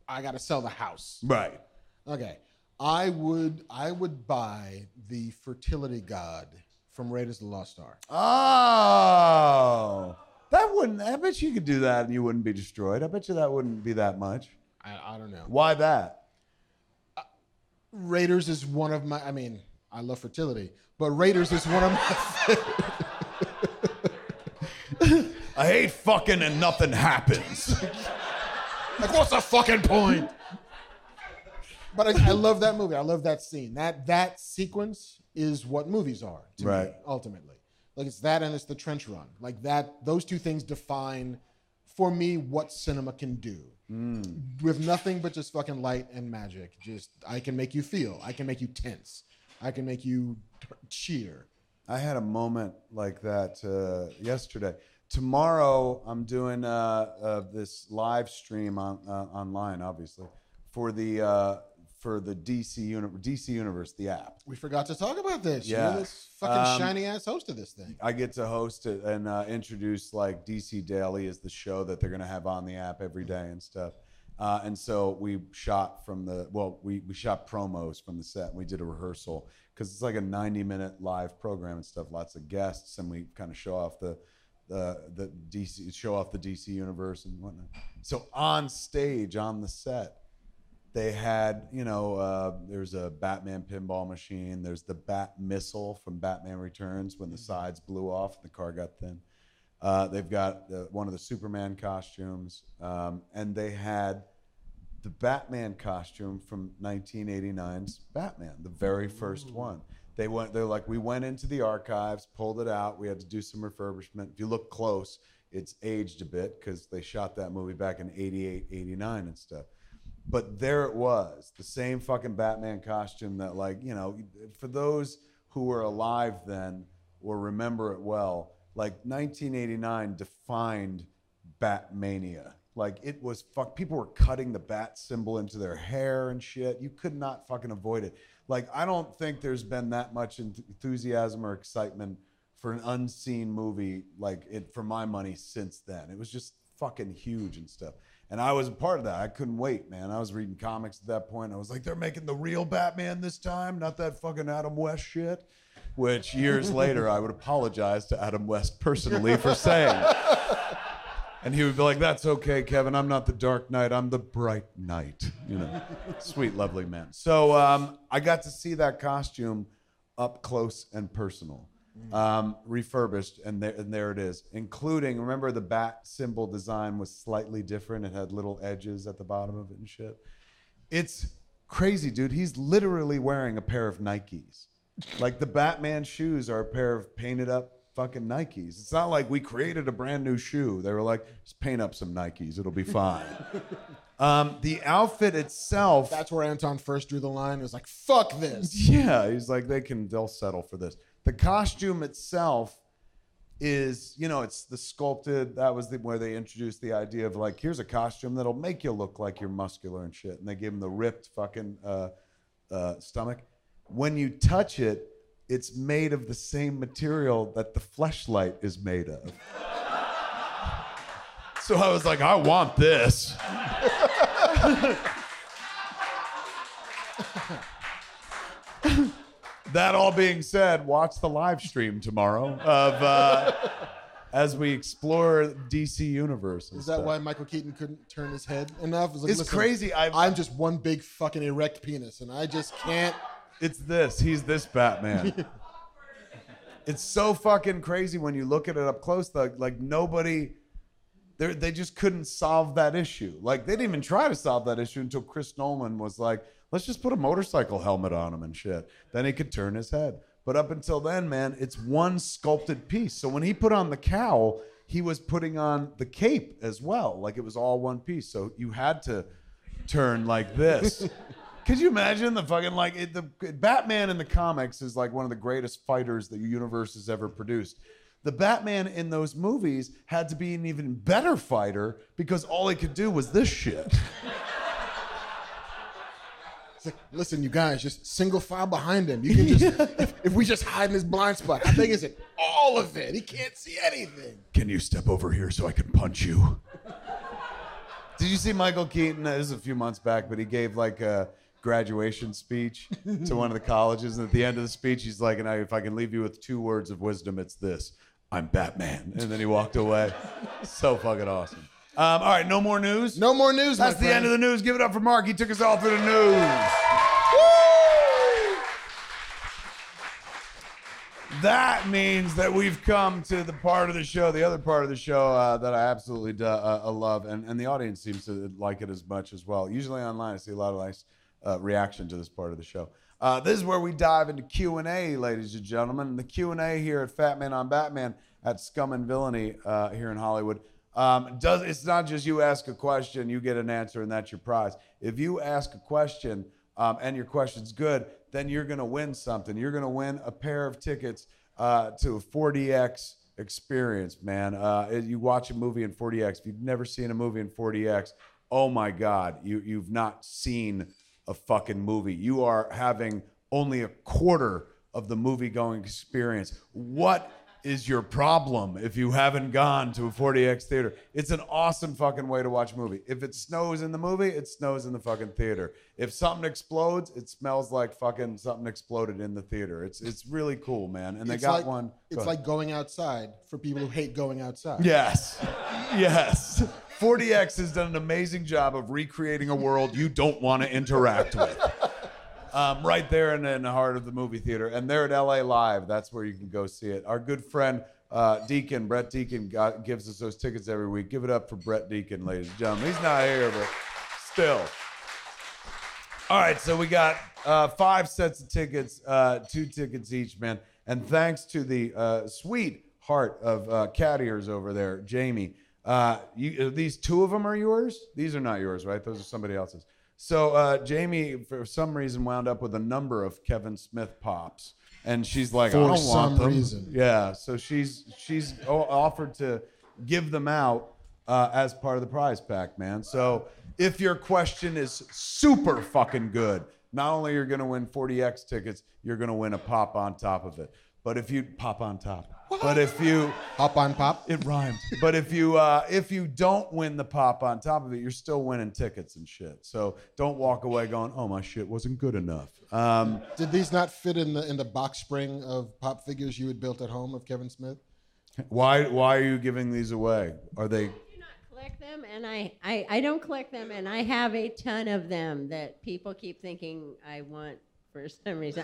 I got to sell the house. Right. Okay. I would buy the fertility god from Raiders of the Lost Ark. Oh, that wouldn't. I bet you could do that and you wouldn't be destroyed. I bet you that wouldn't be that much. I don't know. Why that? Raiders is one of my, I love fertility, but Raiders is one of my I hate fucking and nothing happens. Like, what's the fucking point? But I love that movie. I love that scene. That sequence is what movies are to me, ultimately. Like it's that and it's the trench run. Like that, those two things define for me what cinema can do. With nothing but just fucking light and magic. Just I can make you feel. I can make you tense. I can make you cheer. I had a moment like that yesterday. Tomorrow I'm doing this live stream online, obviously, for the DC Universe, the app. We forgot to talk about this. Yeah. You're this fucking shiny ass host of this thing. I get to host it and introduce like DC Daily as the show that they're gonna have on the app every day and stuff. And so we shot we shot promos from the set and we did a rehearsal because it's like a 90-minute live program and stuff, lots of guests, and we kind of show off the DC Universe and whatnot. So on stage, on the set, they had, there's a Batman pinball machine. There's the Bat missile from Batman Returns when the sides blew off and the car got thin. They've got one of the Superman costumes. And they had the Batman costume from 1989's Batman, the very first one. They're like, we went into the archives, pulled it out. We had to do some refurbishment. If you look close, it's aged a bit because they shot that movie back in 88, 89 and stuff. But there it was, the same fucking Batman costume that, like, you know, for those who were alive then or remember it well, like 1989 defined Batmania. Like, it was people were cutting the bat symbol into their hair and shit. You could not fucking avoid it. Like, I don't think there's been that much enthusiasm or excitement for an unseen movie like it, for my money, since then. It was just fucking huge and stuff. And I was a part of that. I couldn't wait, man. I was reading comics at that point. I was like, they're making the real Batman this time, not that fucking Adam West shit. Which years later, I would apologize to Adam West personally for saying. And he would be like, that's okay, Kevin. I'm not the Dark Knight. I'm the Bright Knight. You know, sweet, lovely man. So I got to see that costume up close and personal. Refurbished, and there it is, including, remember, the bat symbol design was slightly different. It had little edges at the bottom of it and shit. It's crazy, dude. He's literally wearing a pair of Nikes. Like, the Batman shoes are a pair of painted up fucking Nikes. It's not like we created a brand new shoe. They were like, just paint up some Nikes, it'll be fine. The outfit itself, that's where Anton first drew the line. It was like, fuck this. Yeah, he's like, they'll settle for this. The costume itself is, you know, it's the sculpted, that was where they introduced the idea of, like, here's a costume that'll make you look like you're muscular and shit. And they gave him the ripped fucking stomach. When you touch it, it's made of the same material that the Fleshlight is made of. So I was like, I want this. That all being said, watch the live stream tomorrow of as we explore DC Universe. Is that stuff. why Michael Keaton couldn't turn his head enough? Like, It's crazy. I'm just one big fucking erect penis, and I just can't. It's this. He's this Batman. It's so fucking crazy when you look at it up close. Like nobody, they just couldn't solve that issue. Like, they didn't even try to solve that issue until Chris Nolan was like, let's just put a motorcycle helmet on him and shit. Then he could turn his head. But up until then, man, it's one sculpted piece. So when he put on the cowl, he was putting on the cape as well. Like, it was all one piece. So you had to turn like this. Could you imagine the fucking, like, the Batman in the comics is like one of the greatest fighters the universe has ever produced. The Batman in those movies had to be an even better fighter because all he could do was this shit. It's like, listen, you guys, just single file behind him. You can just, if we just hide in his blind spot, how big is it? All of it. He can't see anything. Can you step over here so I can punch you? Did you see Michael Keaton? This is a few months back, but he gave like a graduation speech to one of the colleges. And at the end of the speech, he's like, and if I can leave you with 2 words of wisdom, it's this: I'm Batman. And then he walked away. So fucking awesome. All right, no more news? No more news, That's the end of the news. Give it up for Mark. He took us all through the news. Woo! That means that we've come to the part of the show, the other part of the show that I absolutely love, and the audience seems to like it as much as well. Usually online, I see a lot of nice reaction to this part of the show. This is where we dive into Q&A, ladies and gentlemen. The Q&A here at Fat Man on Batman at Scum and Villainy here in Hollywood. It's not just you ask a question, you get an answer, and that's your prize. If you ask a question and your question's good, then you're going to win something. You're going to win a pair of tickets to a 4DX experience, man. You watch a movie in 4DX. If you've never seen a movie in 4DX, oh my God, you've not seen a fucking movie. You are having only a quarter of the movie-going experience. What is your problem if you haven't gone to a 4DX theater? It's an awesome fucking way to watch a movie. If it snows in the movie, it snows in the fucking theater. If something explodes, it smells like fucking something exploded in the theater. It's really cool, man. And they got like, one. It's like going outside for people who hate going outside. Yes. Yes. 4DX has done an amazing job of recreating a world you don't want to interact with. Right there in the heart of the movie theater. And they're at LA Live. That's where you can go see it. Our good friend Deacon, Brett Deacon, gives us those tickets every week. Give it up for Brett Deacon, ladies and gentlemen. He's not here, but still. All right, so we got 5 sets of tickets, 2 tickets each, man. And thanks to the sweet heart of cat ears over there, Jamie. These 2 of them are yours? These are not yours, right? Those are somebody else's. So Jamie, for some reason, wound up with a number of Kevin Smith pops. And she's like, I don't want them. For some reason. Yeah, so she's offered to give them out as part of the prize pack, man. So if your question is super fucking good, not only you're going to win 40X tickets, you're going to win a pop on top of it. But if you pop on top, but if you Hop on pop. it rhymed. But if you don't win the pop on top of it, you're still winning tickets and shit. So don't walk away going, oh, my shit wasn't good enough. Did these not fit in the box spring of pop figures you had built at home of Kevin Smith? Why are you giving these away? Are they? I do not collect them, and I don't collect them, and I have a ton of them that people keep thinking I want for some reason.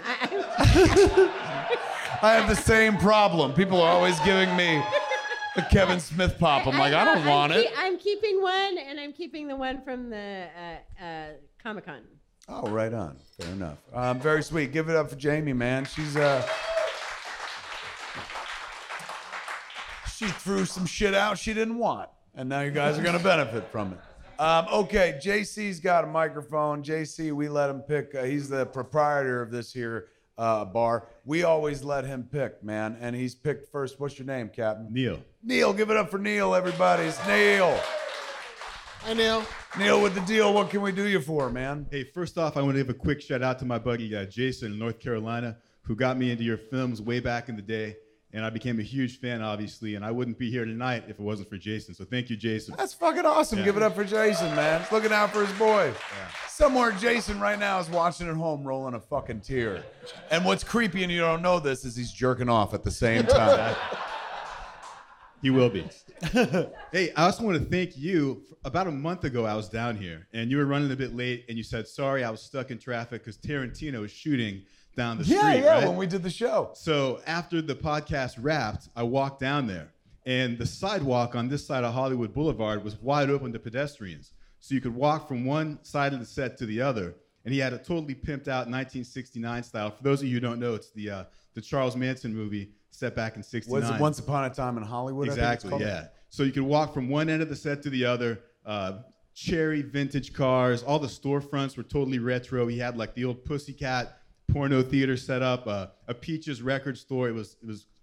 I have the same problem. People are always giving me a Kevin Smith pop. I'm like, I don't want it. I'm keeping one, and I'm keeping the one from the Comic-Con. Oh, right on. Fair enough. Very sweet. Give it up for Jamie, man. She threw some shit out she didn't want, and now you guys are going to benefit from it. Okay, JC's got a microphone. JC, we let him pick. He's the proprietor of this here bar. We always let him pick, man, and he's picked first. What's your name, Captain? Neil. Neil, give it up for Neil, everybody. It's Neil. Hi, Neil. Neil with the deal. What can we do you for, man? Hey, first off, I want to give a quick shout out to my buddy Jason in North Carolina, who got me into your films way back in the day. And I became a huge fan, obviously, and I wouldn't be here tonight if it wasn't for Jason. So thank you, Jason. That's fucking awesome. Yeah. Give it up for Jason, man. He's looking out for his boy. Yeah. Somewhere Jason right now is watching at home rolling a fucking tear. And what's creepy, and you don't know this, is he's jerking off at the same time. He will be. Hey, I also want to thank you. About a month ago, I was down here, and you were running a bit late, and you said, sorry, I was stuck in traffic because Tarantino was shooting down the street, right? When we did the show. So after the podcast wrapped, I walked down there, and the sidewalk on this side of Hollywood Boulevard was wide open to pedestrians. So you could walk from one side of the set to the other, and he had a totally pimped out 1969 style. For those of you who don't know, it's the Charles Manson movie set back in '69. Was it Once Upon a Time in Hollywood? Exactly, yeah. So you could walk from one end of the set to the other. Cherry vintage cars. All the storefronts were totally retro. He had like the old Pussycat porno theater set up, a Peaches record store. It was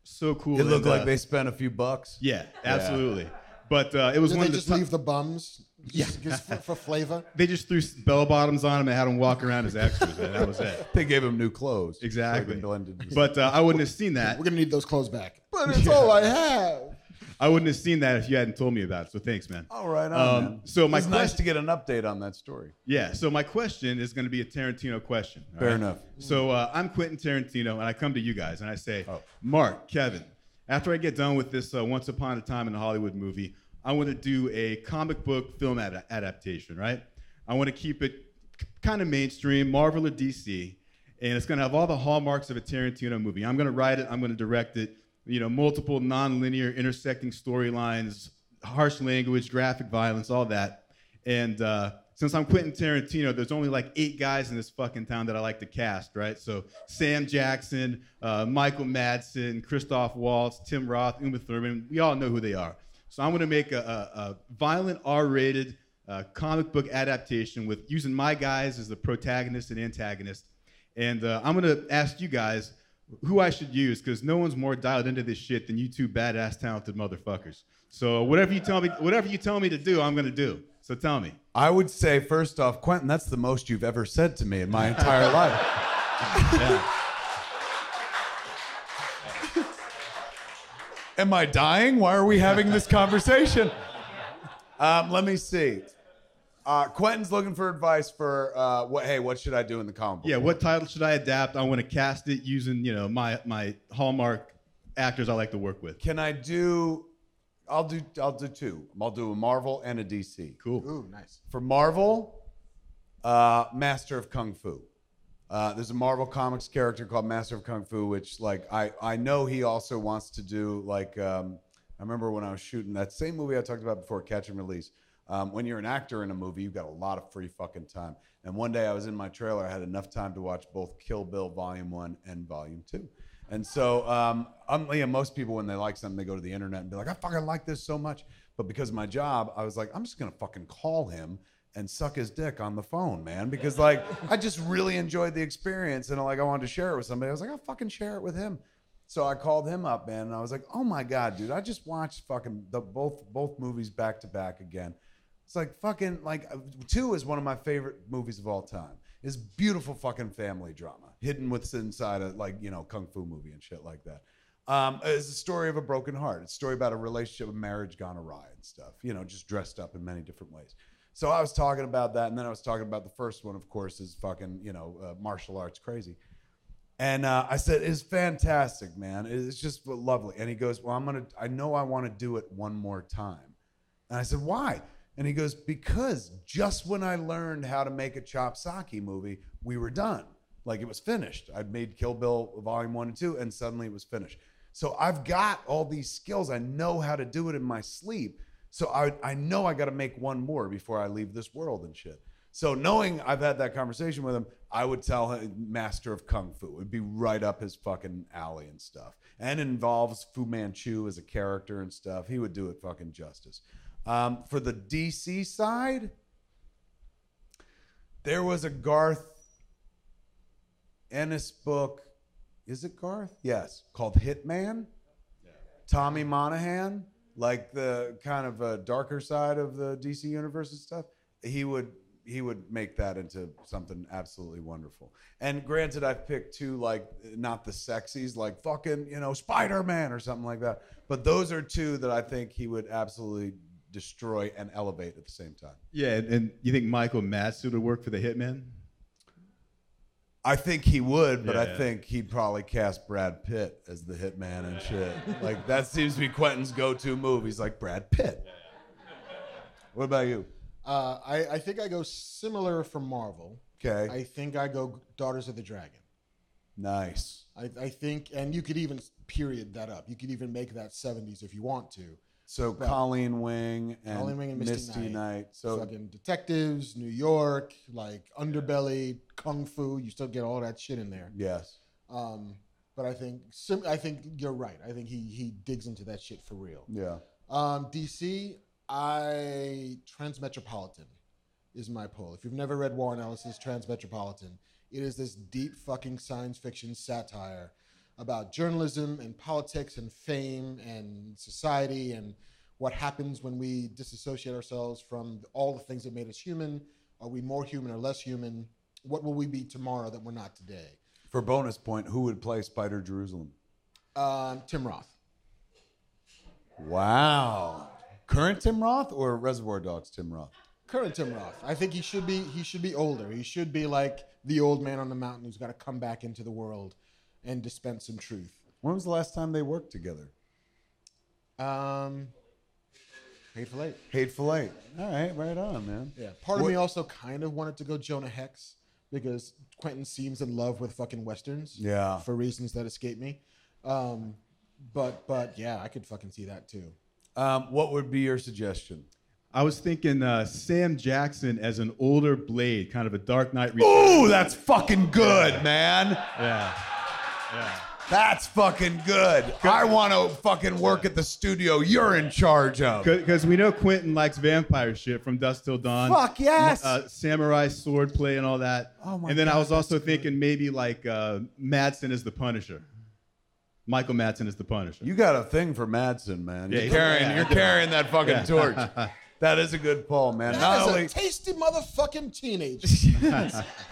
so cool. It looked like they spent a few bucks. Yeah, absolutely. But it was Did one they of the just leave the bums? Just for flavor? They just threw bell bottoms on him and had him walk around as extras, and that was it. They gave him new clothes. Exactly. So they blended. But I wouldn't have seen that. We're going to need those clothes back. But it's all I have. I wouldn't have seen that if you hadn't told me about it. So thanks, man. All right, man. So my it's nice question- to get an update on that story. Yeah. So my question is going to be a Tarantino question. all Fair right? enough. So I'm Quentin Tarantino, and I come to you guys, and I say, Oh. Mark, Kevin, after I get done with this Once Upon a Time in Hollywood movie, I want to do a comic book film adaptation, right? I want to keep it kind of mainstream, Marvel or DC, and it's going to have all the hallmarks of a Tarantino movie. I'm going to write it. I'm going to direct it. You know, multiple non-linear intersecting storylines, harsh language, graphic violence, all that. And since I'm Quentin Tarantino, there's only like 8 guys in this fucking town that I like to cast, right? So Sam Jackson, Michael Madsen, Christoph Waltz, Tim Roth, Uma Thurman. We all know who they are. So I'm going to make a violent R-rated comic book adaptation with using my guys as the protagonist and antagonist. And I'm going to ask you guys who I should use, because no one's more dialed into this shit than you two badass, talented motherfuckers. So whatever you tell me to do, I'm going to do. So tell me. I would say, first off, Quentin, that's the most you've ever said to me in my entire life. Yeah. Am I dying? Why are we having this conversation? Let me see. Quentin's looking for advice for what should I do in the comic book? Yeah, what title should I adapt? I want to cast it using, my hallmark actors I like to work with. Can I do? I'll do 2. I'll do a Marvel and a DC. Cool. Ooh, nice. For Marvel, Master of Kung Fu. There's a Marvel Comics character called Master of Kung Fu, which I know he also wants to do I remember when I was shooting that same movie I talked about before, Catch and Release. When you're an actor in a movie, you've got a lot of free fucking time. And one day I was in my trailer, I had enough time to watch both Kill Bill Volume 1 and Volume 2. And so most people, when they like something, they go to the internet and be like, I fucking like this so much. But because of my job, I was like, I'm just going to fucking call him and suck his dick on the phone, man. Because like, I just really enjoyed the experience. And like, I wanted to share it with somebody. I was like, I'll fucking share it with him. So I called him up, man. And I was like, oh my God, dude, I just watched fucking both movies back to back again. It's like fucking, like 2 is one of my favorite movies of all time. It's beautiful fucking family drama hidden within inside a, like, you know, kung fu movie and shit like that. It's a story of a broken heart. It's a story about a relationship, a marriage gone awry and stuff, you know, just dressed up in many different ways. So I was talking about that, and then I was talking about the first one, of course, is fucking, you know, martial arts crazy. And I said, it's fantastic, man. It's just lovely. And he goes, well, I know I want to do it one more time. And I said, why? And he goes, because just when I learned how to make a chop sake movie, we were done. Like, it was finished. I'd made Kill Bill Volume 1 and 2, and suddenly it was finished. So I've got all these skills. I know how to do it in my sleep. So I know I got to make one more before I leave this world and shit. So knowing I've had that conversation with him, I would tell him Master of Kung Fu. It would be right up his fucking alley and stuff. And it involves Fu Manchu as a character and stuff. He would do it fucking justice. For the DC side, there was a Garth Ennis book. Is it Garth? Yes. Called Hitman. Yeah. Tommy Monahan, like the kind of darker side of the DC universe and stuff. He would make that into something absolutely wonderful. And granted, I've picked 2, like, not the sexies, like fucking, you know, Spider-Man or something like that. But those are 2 that I think he would absolutely destroy and elevate at the same time. Yeah, and you think Michael Madsen would work for the Hitman? I think he would, but I think he'd probably cast Brad Pitt as the Hitman and shit. Like, that seems to be Quentin's go-to move. He's like, Brad Pitt. What about you? I think I go similar for Marvel. Okay. I think I go Daughters of the Dragon. Nice. I think, and you could even period that up. You could even make that 70s if you want to. So Colleen Wing and Misty Knight. So fucking detectives, New York, like underbelly, kung fu. You still get all that shit in there. Yes. But I think you're right. I think he digs into that shit for real. Yeah. DC, Transmetropolitan is my pull. If you've never read Warren Ellis's Transmetropolitan, it is this deep fucking science fiction satire about journalism and politics and fame and society and what happens when we disassociate ourselves from all the things that made us human. Are we more human or less human? What will we be tomorrow that we're not today? For bonus point, who would play Spider Jerusalem? Tim Roth. Wow. Current Tim Roth or Reservoir Dogs Tim Roth? Current Tim Roth. I think he should be older. He should be like the old man on the mountain who's got to come back into the world and dispense some truth. When was the last time they worked together? Hateful Eight. Hateful Eight. All right, right on, man. Yeah. Part of me also kind of wanted to go Jonah Hex because Quentin seems in love with fucking westerns. Yeah. For reasons that escape me. But yeah, I could fucking see that too. What would be your suggestion? I was thinking Sam Jackson as an older Blade, kind of a Dark Knight. Ooh, that's fucking good, man. Yeah. That's fucking good. I want to fucking work at the studio you're in charge of. Because we know Quentin likes vampire shit from Dusk Till Dawn. Fuck yes. Samurai sword play and all that. Oh my And then God, I was also that's good. thinking maybe like Madsen as the Punisher. Michael Madsen as the Punisher. You got a thing for Madsen, man. Yeah, You're carrying that fucking torch. That is a good pull, man. That is a tasty motherfucking teenager.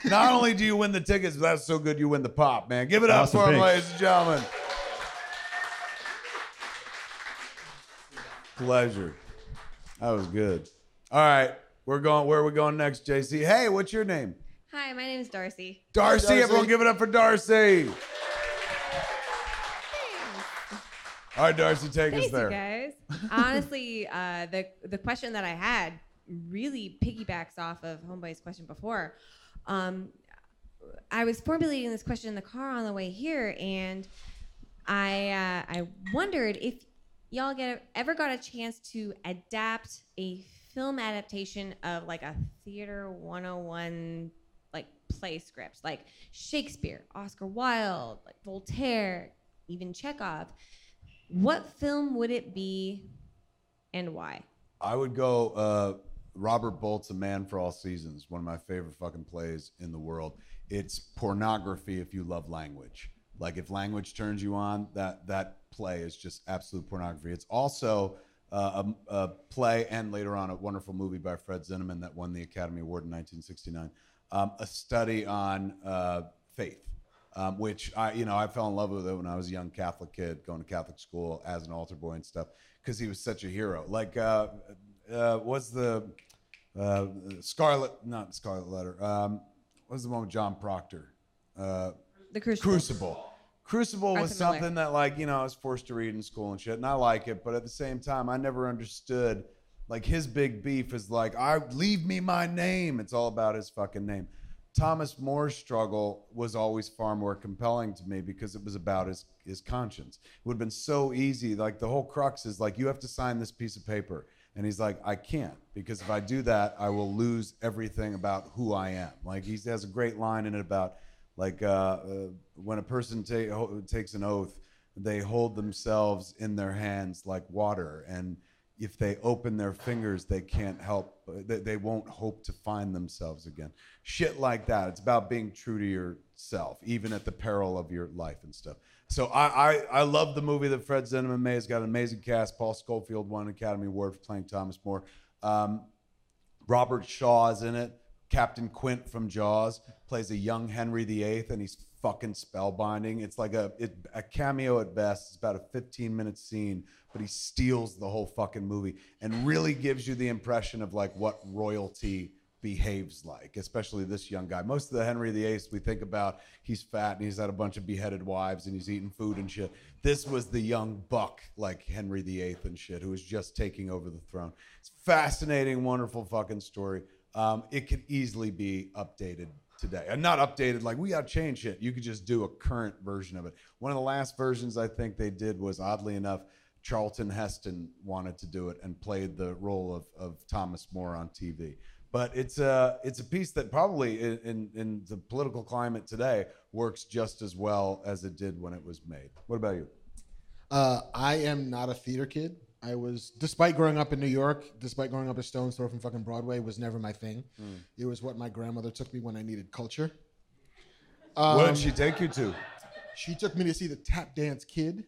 Not only do you win the tickets, but that's so good you win the pop, man. Give it up Awesome, for him, thanks. ladies and gentlemen. Pleasure. That was good. All right, where are we going next, JC? Hey, what's your name? Hi, my name is Darcy. Darcy. Darcy. Everyone give it up for Darcy. All right, Darcy, take us Thanks, there. you guys. Honestly, the question that I had really piggybacks off of Homeboy's question before. I was formulating this question in the car on the way here, and I wondered if y'all ever got a chance to adapt a film adaptation of like a theater 101 like play script, like Shakespeare, Oscar Wilde, like Voltaire, even Chekhov, what film would it be and why? I would go Robert Bolt's A Man for All Seasons, one of my favorite fucking plays in the world. It's pornography if you love language. Like if language turns you on, that play is just absolute pornography. It's also a play and later on a wonderful movie by Fred Zinnemann that won the Academy Award in 1969. A study on faith, which I fell in love with it when I was a young Catholic kid going to Catholic school as an altar boy and stuff because he was such a hero. Like what's the not Scarlet Letter? What's the one with John Proctor? The Crucible. Crucible was Arthur Miller. something that I was forced to read in school and shit, and I like it, but at the same time, I never understood, like his big beef is like, leave me my name. It's all about his fucking name. Thomas More's struggle was always far more compelling to me because it was about his conscience. It would have been so easy. Like the whole crux is like, you have to sign this piece of paper. And he's like, I can't, because if I do that, I will lose everything about who I am. Like he has a great line in it about like when a person takes an oath, they hold themselves in their hands like water. And if they open their fingers, they can't help, they won't hope to find themselves again. Shit like that. It's about being true to yourself, even at the peril of your life and stuff. So I love the movie that Fred Zinnemann made. It's got an amazing cast. Paul Scofield won an Academy Award for playing Thomas More. Robert Shaw is in it. Captain Quint from Jaws plays a young Henry VIII, and he's fucking spellbinding. It's like a cameo at best. It's about a 15-minute scene, but he steals the whole fucking movie and really gives you the impression of like what royalty behaves like, especially this young guy. Most of the Henry VIII we think about, he's fat and he's had a bunch of beheaded wives and he's eating food and shit. This was the young buck like Henry VIII and shit who was just taking over the throne. It's fascinating, wonderful fucking story. It could easily be updated today. And not updated like we got to change shit. You could just do a current version of it. One of the last versions I think they did was, oddly enough, Charlton Heston wanted to do it and played the role of Thomas More on TV. But it's a piece that probably in the political climate today works just as well as it did when it was made. What about you? I am not a theater kid. I was, despite growing up in New York, despite growing up a stone's throw from fucking Broadway, was never my thing. It was what my grandmother took me when I needed culture. What did she take you to? She took me to see the Tap Dance Kid.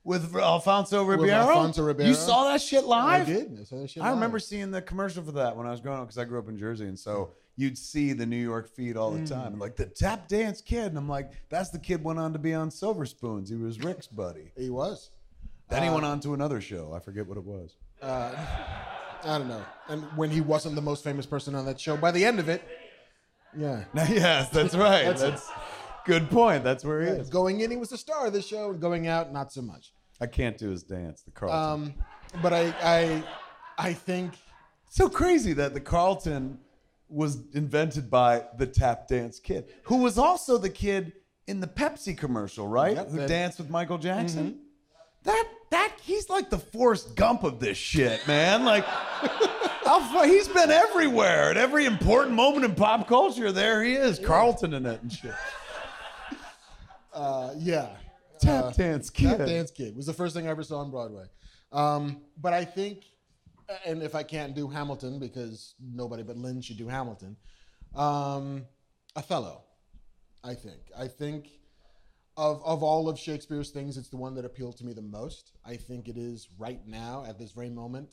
With Alfonso Ribeiro? With Alfonso Ribeiro. You saw that shit live? I did. I saw that shit I live. remember seeing the commercial for that when I was growing up because I grew up in Jersey, and so you'd see the New York feed all the time, and like the Tap Dance Kid, and I'm like, that's the kid went on to be on Silver Spoons. He was Rick's buddy. He was. Then he went on to another show. I forget what it was. I don't know. And when he wasn't the most famous person on that show, by the end of it, yeah. Yes, that's right. That's good point. That's where he is. Going in, he was the star of the show, and going out, not so much. I can't do his dance, the Carlton. But I think So crazy that the Carlton was invented by the Tap Dance Kid, who was also the kid in the Pepsi commercial, right? Yep, Who danced with Michael Jackson. That he's like the Forrest Gump of this shit, man. Like, he's been everywhere at every important moment in pop culture. There he is, Carlton in it and shit. yeah. Tap Dance Kid. Tap Dance Kid was the first thing I ever saw on Broadway. But I think, and if I can't do Hamilton, because nobody but Lynn should do Hamilton, Othello, I think of all of Shakespeare's things, it's the one that appealed to me the most. I think it is right now, at this very moment,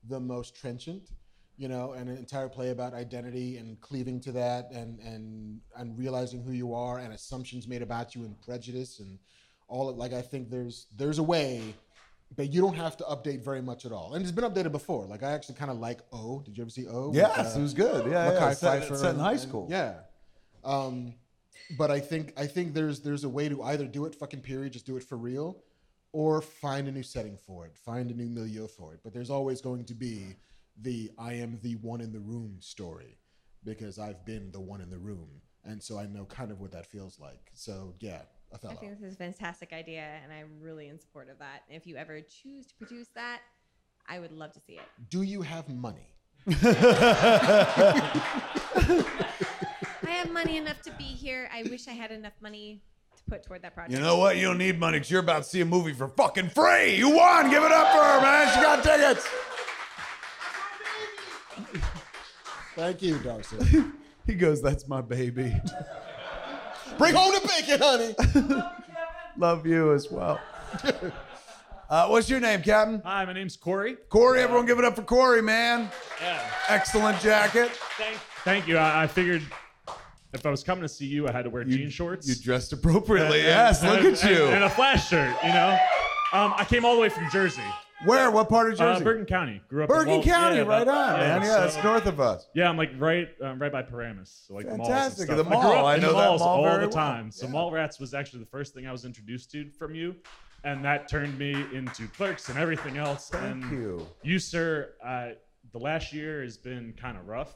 the most trenchant, and an entire play about identity and cleaving to that and realizing who you are and assumptions made about you and prejudice and all of, like, I think there's a way that you don't have to update very much at all. And it's been updated before. Like, I actually kind of like O. Did you ever see O? Yes, it was good. Yeah, Mackay Set Pfeiffer in high school. Yeah. But I think there's a way to either do it fucking period, just do it for real, or find a new setting for it, find a new milieu for it. But there's always going to be the I am the one in the room story, because I've been the one in the room. And so I know kind of what that feels like. So yeah, Othello. I think this is a fantastic idea, and I'm really in support of that. If you ever choose to produce that, I would love to see it. Do you have money? I have money enough to be here. I wish I had enough money to put toward that project. You know what? You don't need money because you're about to see a movie for fucking free. You won. Give it up for her, man. She got tickets. Thank you, Darcy. He goes, that's my baby. Bring home the bacon, honey. Love you as well. What's your name, Captain? Hi, my name's Corey. Corey. Everyone give it up for Corey, man. Yeah. Excellent jacket. Thank you. I figured if I was coming to see you, I had to wear jean shorts. You dressed appropriately. And- Yes, and- look at you. And a flash shirt, you know? I came all the way from Jersey. Where? What part of Jersey? Bergen County. Grew up in Bergen Wal- County, yeah, right on, man. Yeah, that's so- north of us. Yeah, I'm like right by Paramus. So like the malls and Fantastic. stuff. The I grew mall. up I in know the that malls mall all very the well. time. So Yeah. Mallrats was actually the first thing I was introduced to from you. And that turned me into Clerks and everything else. Thank and you. You, sir, the last year has been kind of rough.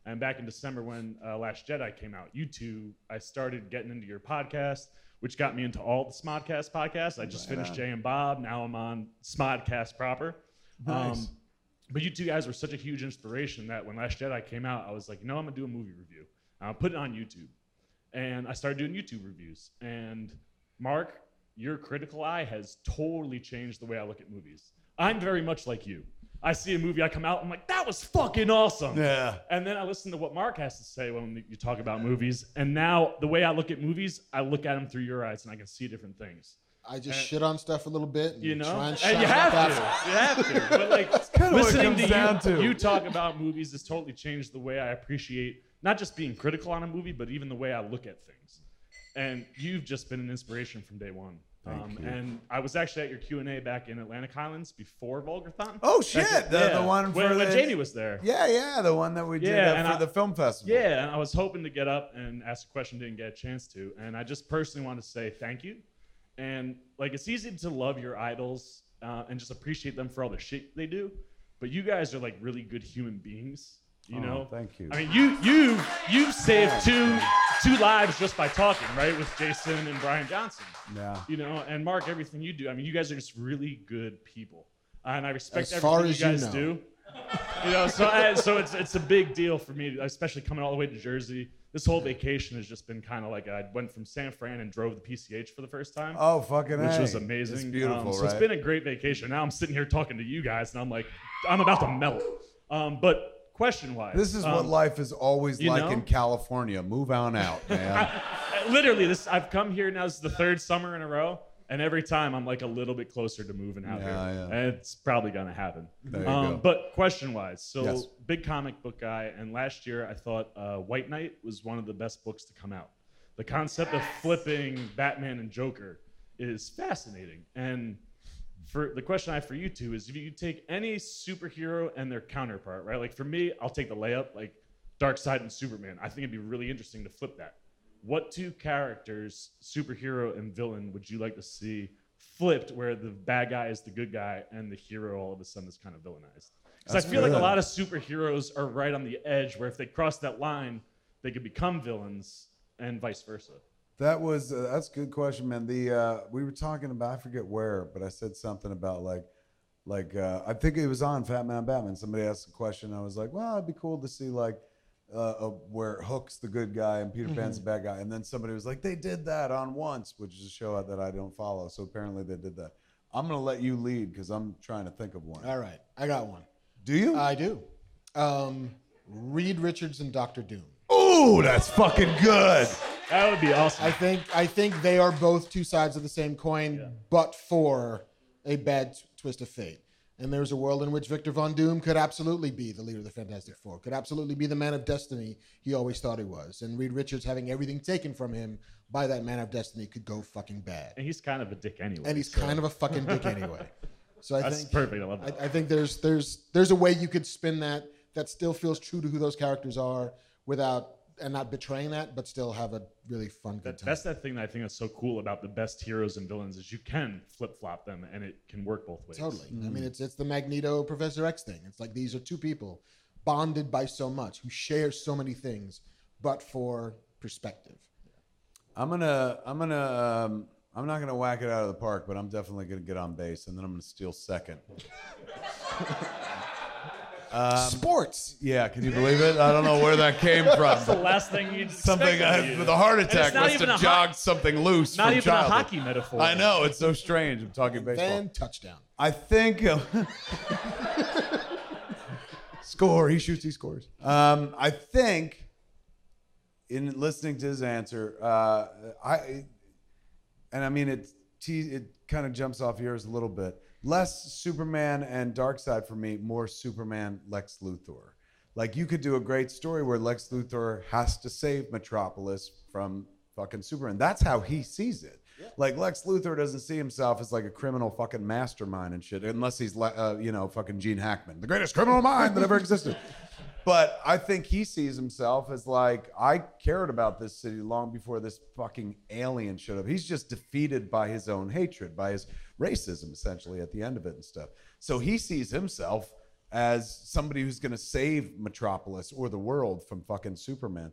And back in December when Last Jedi came out, you two, I started getting into your podcast, which got me into all the Smodcast podcasts. I just finished Jay and Bob. Now I'm on Smodcast proper. Nice. But you two guys were such a huge inspiration that when Last Jedi came out, I was like, I'm going to do a movie review. I'll put it on YouTube. And I started doing YouTube reviews. And Mark, your critical eye has totally changed the way I look at movies. I'm very much like you. I see a movie, I come out, I'm like, that was fucking awesome. Yeah. And then I listen to what Mark has to say when you talk about movies. And now the way I look at movies, I look at them through your eyes and I can see different things. I just shit on stuff a little bit. And You know? try and And shut you up have after. to. You have to. But like kinda what it listening comes to down to. you talk about movies has totally changed the way I appreciate not just being critical on a movie, but even the way I look at things. And you've just been an inspiration from day one. Thank you. And I was actually at your Q&A back in Atlantic Highlands before Vulgarthon. Oh, shit. The one when for the... Jamie was there. Yeah, the one that we did Yeah, and for I- the film festival. Yeah, and I was hoping to get up and ask a question, didn't get a chance to. And I just personally want to say thank you. And like, it's easy to love your idols and just appreciate them for all the shit they do. But you guys are like really good human beings, you Oh, know? thank you. I mean, you've saved two lives just by talking, right? With Jason and Brian Johnson. Yeah. You know, and Mark, everything you do. I mean, you guys are just really good people. And I respect As far everything you as guys you know. do. You know, so it's a big deal for me, especially coming all the way to Jersey. This whole vacation has just been kind of like I went from San Fran and drove the PCH for the first time. Oh, fucking Which A. was amazing. It's beautiful, so right? it's been a great vacation. Now I'm sitting here talking to you guys, and I'm like, I'm about to melt. But question-wise, This is what life is always you like know? in California. Move on out, man. Literally, I've come here now. This is the third summer in a row, and every time I'm like a little bit closer to moving out here. Yeah. And it's probably gonna happen. There you go. But question-wise, so Yes. big comic book guy, and last year I thought White Knight was one of the best books to come out. The concept of flipping Batman and Joker is fascinating. And for the question I have for you two is, if you could take any superhero and their counterpart, right? Like for me, I'll take the layup, like Darkseid and Superman. I think it'd be really interesting to flip that. What two characters, superhero and villain, would you like to see flipped where the bad guy is the good guy and the hero all of a sudden is kind of villainized? Because I That's feel like a good. lot of superheroes are right on the edge where if they cross that line, they could become villains and vice versa. That's a good question, man. We were talking about, I forget where, but I said something about I think it was on Fat Man Batman. Somebody asked a question. I was like, well, it'd be cool to see where Hook's the good guy and Peter Pan's the bad guy. And then somebody was like, they did that on Once, which is a show that I don't follow. So apparently they did that. I'm gonna let you lead because I'm trying to think of one. All right, I got one. Do you? I do. Reed Richards and Doctor Doom. Ooh, that's fucking good. That would be awesome. I think they are both two sides of the same coin, but for a bad twist of fate. And there's a world in which Victor Von Doom could absolutely be the leader of the Fantastic Four, could absolutely be the man of destiny he always thought he was. And Reed Richards having everything taken from him by that man of destiny could go fucking bad. And he's kind of a dick anyway. And he's so kind of a fucking dick anyway. So I that's think perfect. I love that. I think there's a way you could spin that still feels true to who those characters are without and not betraying that, but still have a really fun good time. That's that thing that I think is so cool about the best heroes and villains is you can flip-flop them and it can work both ways. Totally. I mean, it's the Magneto Professor X thing. It's like these are two people bonded by so much who share so many things, but for perspective. I'm not gonna whack it out of the park, but I'm definitely gonna get on base, and then I'm gonna steal second. Sports. Yeah, can you believe it? I don't know where that came That's the from. last thing you'd Something expect of you. with a heart And it's attack not must even have a jogged something loose Not from even childhood. a hockey metaphor. I know, it's so strange. I'm talking baseball. Then touchdown. I think score. He shoots. He scores. I think in listening to his answer, I mean it kind of jumps off yours a little bit. Less Superman and Darkseid for me, more Superman Lex Luthor. Like you could do a great story where Lex Luthor has to save Metropolis from fucking Superman. That's how he sees it. Like Lex Luthor doesn't see himself as like a criminal fucking mastermind and shit, unless he's fucking Gene Hackman, the greatest criminal mind that ever existed. But I think he sees himself as like, I cared about this city long before this fucking alien showed up. He's just defeated by his own hatred, by his racism, essentially, at the end of it and stuff. So he sees himself as somebody who's going to save Metropolis or the world from fucking Superman.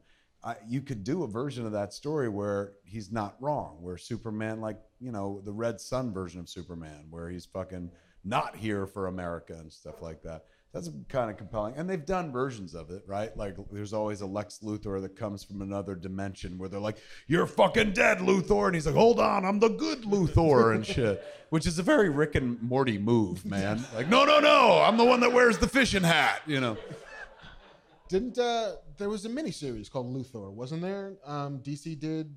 You could do a version of that story where he's not wrong, where Superman, like, the Red Sun version of Superman, where he's fucking not here for America and stuff like that. That's kind of compelling. And they've done versions of it, right? Like, there's always a Lex Luthor that comes from another dimension where they're like, you're fucking dead, Luthor. And he's like, hold on, I'm the good Luthor and shit. Which is a very Rick and Morty move, man. Like, no, I'm the one that wears the fishing hat, Didn't there was a miniseries called Luthor, wasn't there? DC did.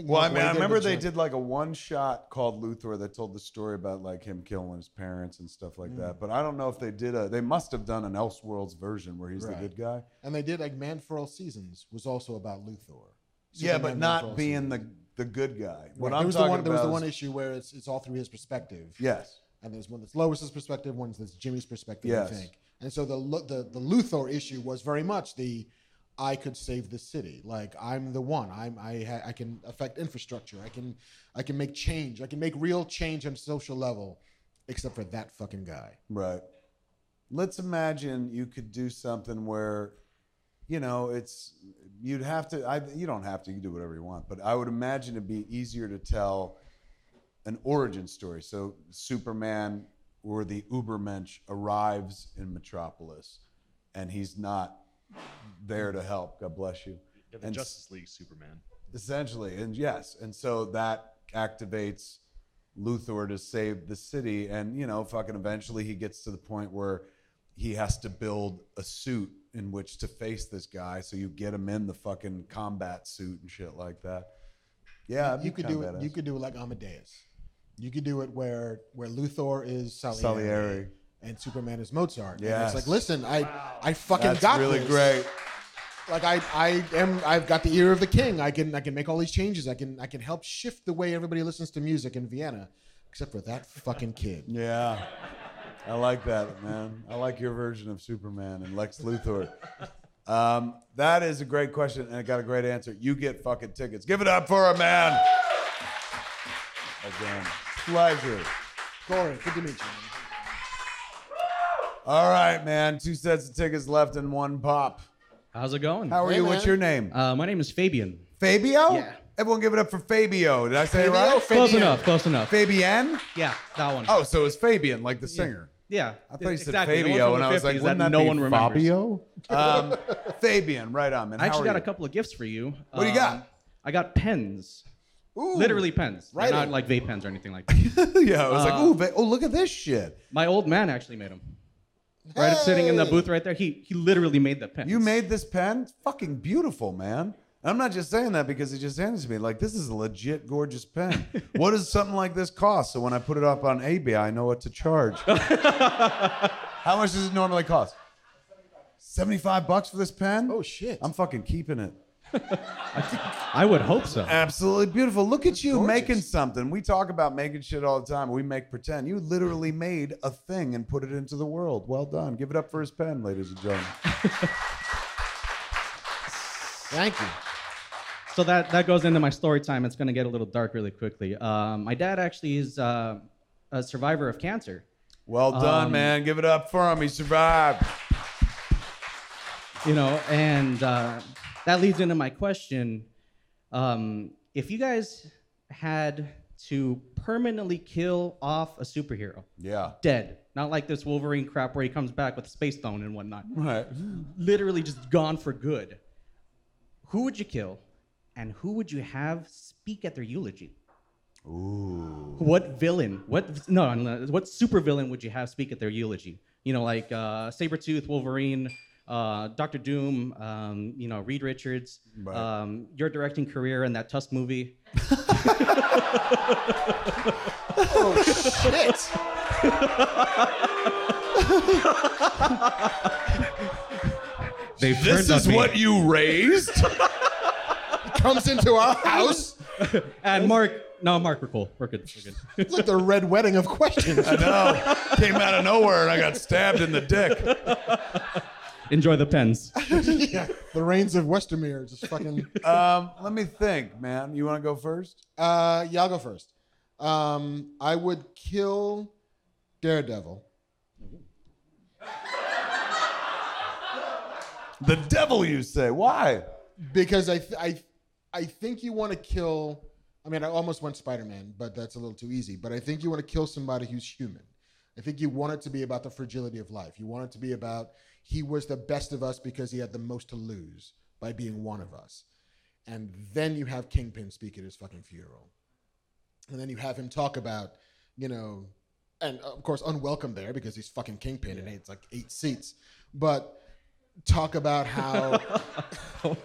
Well, I remember they did like a one-shot called Luthor that told the story about like him killing his parents and stuff like that. But I don't know if they did they must have done an Elseworlds version where he's the good guy. And they did like Man for All Seasons was also about Luthor. Yeah, Superman but Man not for All being Seasons. the good guy. What Right. I'm There was the one is- issue where it's all through his perspective. Yes. And there's one that's Lois's perspective, one that's Jimmy's perspective, Yes. I think. And so the Luthor issue was very much I could save the city. Like I'm the one. I can affect infrastructure. I can make change. I can make real change on a social level, except for that fucking guy. Right. Let's imagine you could do something where, you don't have to, you can do whatever you want, but I would imagine it'd be easier to tell an origin story. So Superman or the Ubermensch arrives in Metropolis and he's not there to help. God bless you. Yeah, the Justice League Superman. Essentially, and yes, and so that activates Luthor to save the city, and fucking eventually he gets to the point where he has to build a suit in which to face this guy. So you get him in the fucking combat suit and shit like that. Yeah, You could do it. You could do it like Amadeus. You could do it where Luthor is Salieri. and Superman is Mozart. Yes. And it's like, listen, I fucking That's got really this. great. Like I've got the ear of the king. I can make all these changes. I can help shift the way everybody listens to music in Vienna, except for that fucking kid. Yeah, I like that, man. I like your version of Superman and Lex Luthor. That is a great question, and I got a great answer. You get fucking tickets. Give it up for a man. Again, pleasure. Corey, good to meet you. All right, man. 2 sets of tickets left and 1 pop. How's it going? How are Hey, you? man. What's your name? My name is Fabian. Fabio? Yeah. Everyone give it up for Fabio. Did I say it right? Close enough. Close enough. Fabienne? Yeah, that one. Oh, so it's Fabian, like the singer. yeah. I thought you said exactly. The one Fabio, from and the I was like, 50s wouldn't that no be one remembers. Fabio? Fabian, right on, man. I actually How got are a you? couple of gifts for you. What do you got? I got pens. Ooh. Literally pens. They're Right not on. like vape pens or anything like that. Yeah, I was like, ooh, look at this shit. My old man actually made them. Right, sitting in the booth right there. He literally made the pens. You made this pen? It's fucking beautiful, man. I'm not just saying that because he just handed it to me. Like, this is a legit gorgeous pen. What does something like this cost? So when I put it up on eBay, I know what to charge. How much does it normally cost? $75 for this pen? Oh shit! I'm fucking keeping it. I would hope so. Absolutely beautiful. Look at you Gorgeous. making something. We talk about making shit all the time. We make pretend. You literally made a thing and put it into the world. Well done. Give it up for his pen, ladies and gentlemen. Thank you. So that goes into my story time. It's going to get a little dark really quickly. My dad actually is a survivor of cancer. Well done, man. Give it up for him. He survived. And that leads into my question. If you guys had to permanently kill off a superhero, Yeah. dead, Not like this Wolverine crap where he comes back with a space stone and whatnot. Right. Literally just gone for good. Who would you kill, and who would you have speak at their eulogy? Ooh. What villain? What super villain would you have speak at their eulogy? You know, like Sabretooth, Wolverine, Doctor Doom, Reed Richards, Right. your directing career in that Tusk movie. Oh shit! This is what you raised? Comes into our house. And Mark, we're cool. We're good. It's like the red wedding of questions. I know. Came out of nowhere and I got stabbed in the dick. Enjoy the pens. Yeah, the reigns of Westermere just fucking. Let me think, man. You want to go first? Yeah, I'll go first. I would kill Daredevil. The devil, you say? Why? Because I think you want to kill. I mean, I almost went Spider-Man, but that's a little too easy. But I think you want to kill somebody who's human. I think you want it to be about the fragility of life. You want it to be about he was the best of us because he had the most to lose by being one of us. And then you have Kingpin speak at his fucking funeral. And then you have him talk about, and of course unwelcome there because he's fucking Kingpin and it's like 8 seats. But talk about how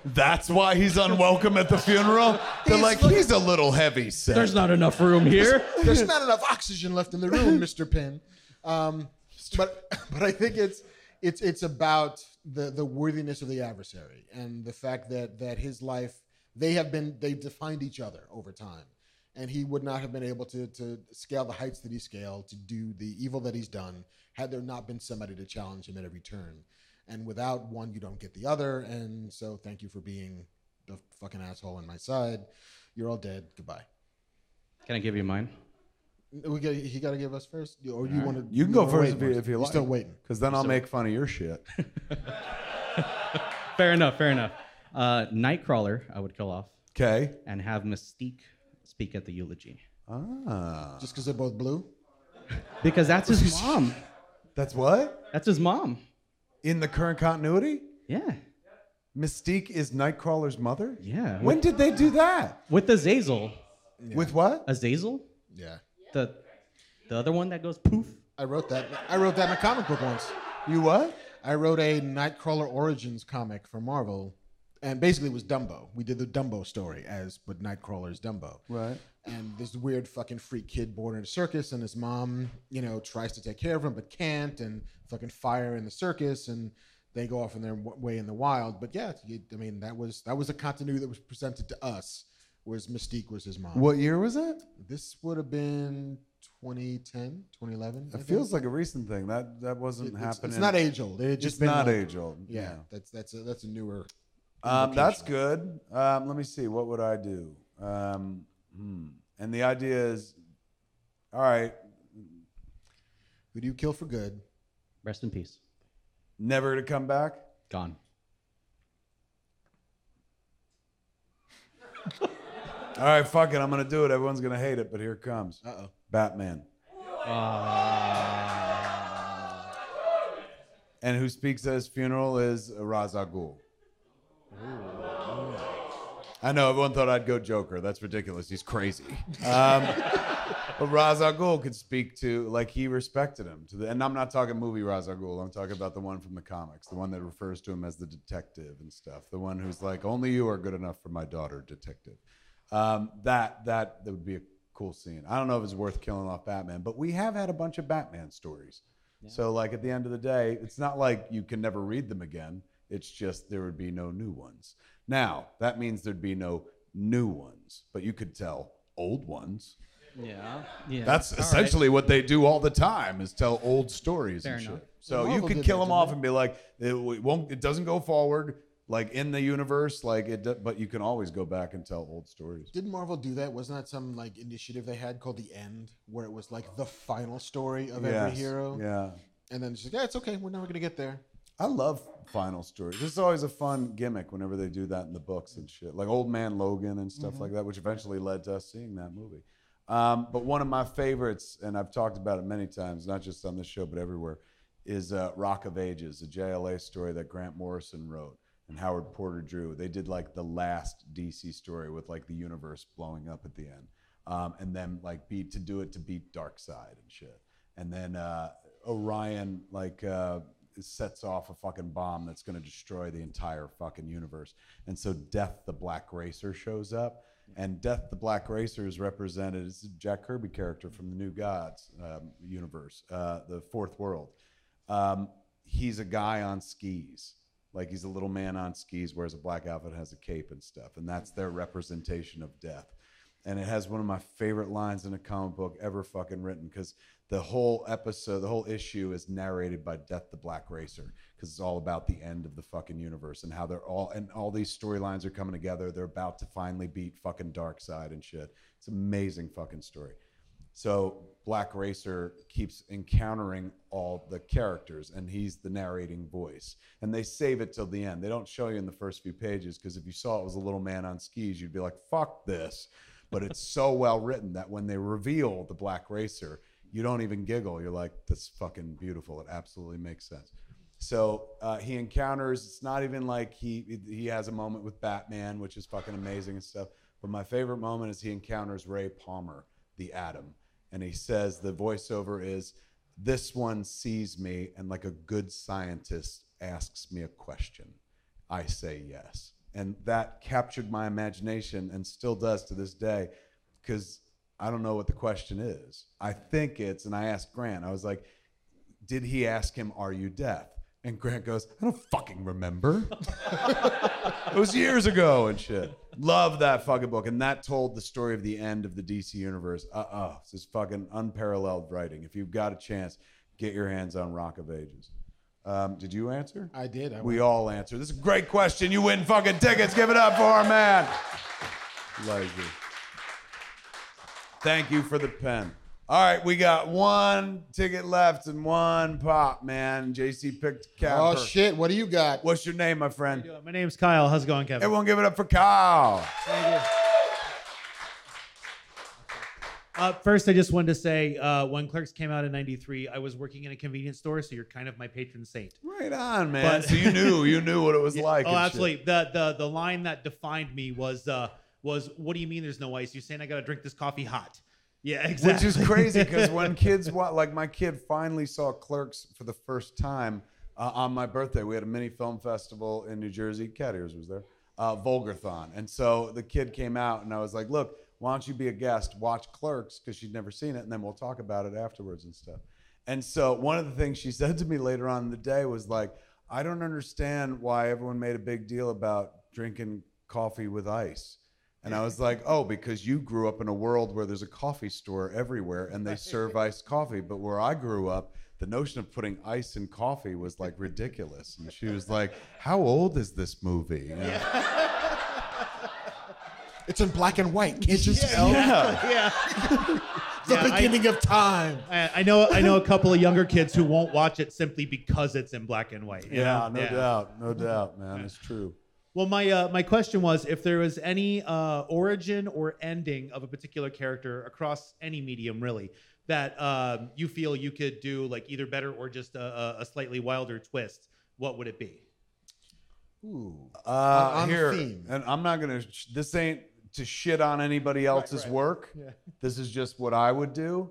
That's why he's unwelcome at the funeral? They're like, he's a little heavy set. There's not enough room here. there's not enough oxygen left in the room, Mr. Penn. But I think it's about the worthiness of the adversary and the fact that his life they've defined each other over time, and he would not have been able to scale the heights that he scaled, to do the evil that he's done, had there not been somebody to challenge him at every turn. And without one, you don't get the other. And so, thank you for being the fucking asshole on my side. You're all dead. Goodbye. Can I give you mine? He got to give us first, or you want to? You can go first if you like. You're still waiting. Because then I'll make fun of your shit. Fair enough. Nightcrawler, I would kill off Okay. and have Mystique speak at the eulogy. Ah. Just because they're both blue? Because that's his mom. That's what? That's his mom. In the current continuity? Yeah. Mystique is Nightcrawler's mother? Yeah. When did they do that? With Azazel. With what? Azazel? Yeah. The other one that goes poof? I wrote that in a comic book once. You what? I wrote a Nightcrawler Origins comic for Marvel, and basically it was Dumbo. We did the Dumbo story but Nightcrawler's Dumbo. Right. And this weird fucking freak kid born in a circus, and his mom, tries to take care of him but can't, and fucking fire in the circus, and they go off in their way in the wild. But yeah, that was a continuity that was presented to us, whereas Mystique was his mom. What year was it? This would have been 2010, 2011. It feels like a recent thing. That wasn't happening. It's not age old. It just It's not age old. Yeah, that's a newer. That's good. Let me see. What would I do? And the idea is, all right, Who do you kill for good? Rest in peace. never to come back. Gone. All right, fuck it. I'm gonna do it. Everyone's gonna hate it, but here it comes. Uh-oh. Batman. And who speaks at his funeral is Ra's al Ghul. I know everyone thought I'd go Joker. That's ridiculous. He's crazy. But Ra's al Ghul could speak to, like, he respected him. And I'm not talking movie Ra's al Ghul. I'm talking about the one from the comics, the one that refers to him as the detective and stuff. The one who's like, only you are good enough for my daughter, detective. That would be a cool scene. I don't know if it's worth killing off Batman, but we have had a bunch of Batman stories. Yeah. So, like, at the end of the day, it's not like you can never read them again. It's just there would be no new ones. Now, that means there'd be no new ones, but you could tell old ones. Yeah. That's essentially what they do all the time, is tell old stories. Fair and enough. shit. So Marvel you could did kill that, them didn't off they? and be like, it doesn't go forward, like in the universe, like it. But you can always go back and tell old stories. Did Marvel do that? Wasn't that some like initiative they had called The End, where it was like the final story of every hero? Yeah. And then it's like, yeah, it's okay. We're never gonna get there. I love final stories. This is always a fun gimmick whenever they do that in the books and shit, like Old Man Logan and stuff like that, which eventually led to us seeing that movie. But one of my favorites, and I've talked about it many times, not just on this show but everywhere, is Rock of Ages, a JLA story that Grant Morrison wrote and Howard Porter drew. They did like the last DC story with like the universe blowing up at the end, and then like beat Darkseid and shit. And then Orion sets off a fucking bomb that's going to destroy the entire fucking universe. And so Death the Black Racer shows up. And Death the Black Racer is represented as a Jack Kirby character from the New Gods universe, the Fourth World. He's a guy on skis. Like he's a little man on skis, wears a black outfit, has a cape and stuff. And that's their representation of death. And it has one of my favorite lines in a comic book ever fucking written, because the whole episode, the whole issue is narrated by Death the Black Racer, because it's all about the end of the fucking universe and how all these storylines are coming together. They're about to finally beat fucking Darkseid and shit. It's an amazing fucking story. So Black Racer keeps encountering all the characters, and he's the narrating voice. And they save it till the end. They don't show you in the first few pages, because if you saw it was a little man on skis, you'd be like, fuck this. But it's so well written that when they reveal the Black Racer, you don't even giggle. You're like, that's fucking beautiful. It absolutely makes sense. So he encounters, it's not even like he has a moment with Batman, which is fucking amazing and stuff. But my favorite moment is he encounters Ray Palmer, the Atom. And he says, the voiceover is, this one sees me and like a good scientist asks me a question. I say yes. And that captured my imagination and still does to this day, because I don't know what the question is. I think it's, and I asked Grant, I was like, did he ask him, are you deaf? And Grant goes, I don't fucking remember. It was years ago and shit. Love that fucking book. And that told the story of the end of the DC universe. This is fucking unparalleled writing. If you've got a chance, get your hands on Rock of Ages. Did you answer? I did. We all answered. This is a great question. You win fucking tickets. Give it up for our man. Lazy. Thank you for the pen. All right, we got one ticket left and one pop, man. JC picked a capper. Oh, shit. What do you got? What's your name, my friend? My name's Kyle. How's it going, Kevin? Everyone give it up for Kyle. Thank you. First, I just wanted to say, when Clerks came out in '93, I was working in a convenience store, so you're kind of my patron saint. Right on, man. So you knew what it was like. Oh, absolutely. The line that defined me was, what do you mean there's no ice? You're saying I got to drink this coffee hot. Yeah, exactly. Which is crazy, because when kids like my kid finally saw Clerks for the first time on my birthday. We had a mini film festival in New Jersey. Cat Ears was there. Vulgarthon. And so the kid came out and I was like, look, why don't you be a guest, watch Clerks, because she'd never seen it, and then we'll talk about it afterwards and stuff. And so one of the things she said to me later on in the day was like, I don't understand why everyone made a big deal about drinking coffee with ice. And I was like, oh, because you grew up in a world where there's a coffee store everywhere and they serve iced coffee. But where I grew up, the notion of putting ice in coffee was like ridiculous. And she was like, how old is this movie? You know? It's in black and white. Can't you tell? Yeah. The beginning of time. I know a couple of younger kids who won't watch it simply because it's in black and white. Yeah, no doubt, man. It's true. Well, my question was, if there was any origin or ending of a particular character across any medium, really, that you feel you could do like either better or just a slightly wilder twist, what would it be? Ooh. On here, theme. And I'm not gonna. This ain't to shit on anybody else's work. Yeah. This is just what I would do.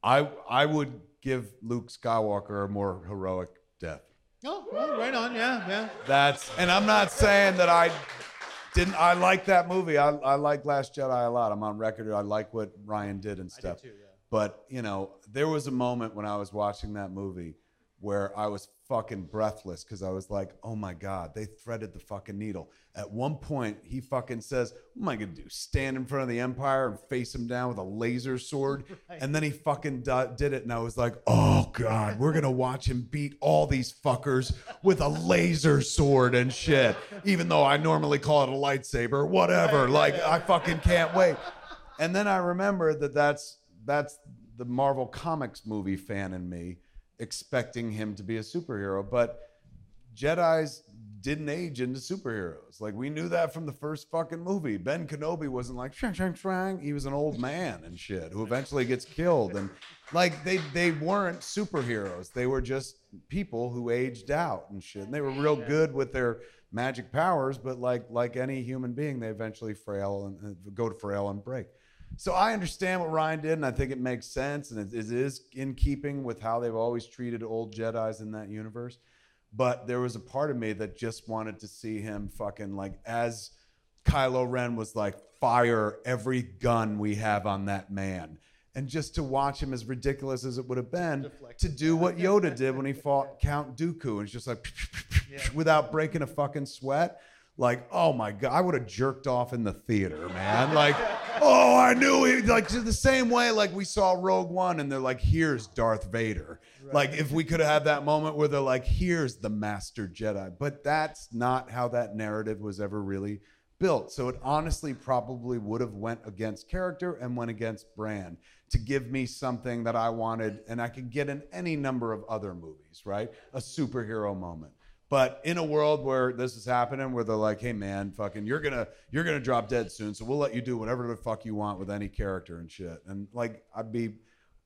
I would give Luke Skywalker a more heroic death. Oh, well, right on. Yeah. And I'm not saying that I like that movie. I like Last Jedi a lot. I'm on record. I like what Ryan did and stuff. I do too, yeah. But, there was a moment when I was watching that movie where I was fucking breathless because I was like, oh my God, they threaded the fucking needle. At one point, he fucking says, what am I going to do? Stand in front of the Empire and face him down with a laser sword? Right. And then he fucking did it. And I was like, oh God, we're going to watch him beat all these fuckers with a laser sword and shit. Even though I normally call it a lightsaber, whatever. I fucking can't wait. And then I remember that's the Marvel Comics movie fan in me, expecting him to be a superhero. But Jedis didn't age into superheroes. Like, we knew that from the first fucking movie. Ben Kenobi wasn't like shang shang shang. He was an old man and shit who eventually gets killed. And like they weren't superheroes. They were just people who aged out and shit. And they were real good with their magic powers, but like any human being, they eventually go to frail and break. So I understand what Ryan did, and I think it makes sense, and it is in keeping with how they've always treated old Jedis in that universe. But there was a part of me that just wanted to see him fucking like, as Kylo Ren was like, fire every gun we have on that man. And just to watch him, as ridiculous as it would have been, to do what Yoda did when he fought Count Dooku, and it's just like, without breaking a fucking sweat. Like, oh my God, I would have jerked off in the theater, man. Like, oh, I knew he, like, the same way, like, we saw Rogue One and they're like, here's Darth Vader. Right. Like, if we could have had that moment where they're like, here's the Master Jedi. But that's not how that narrative was ever really built. So it honestly probably would have went against character and went against brand to give me something that I wanted, and I could get in any number of other movies, right? A superhero moment. But in a world where this is happening, where they're like, hey man, fucking you're gonna drop dead soon, so we'll let you do whatever the fuck you want with any character and shit. And like, I'd be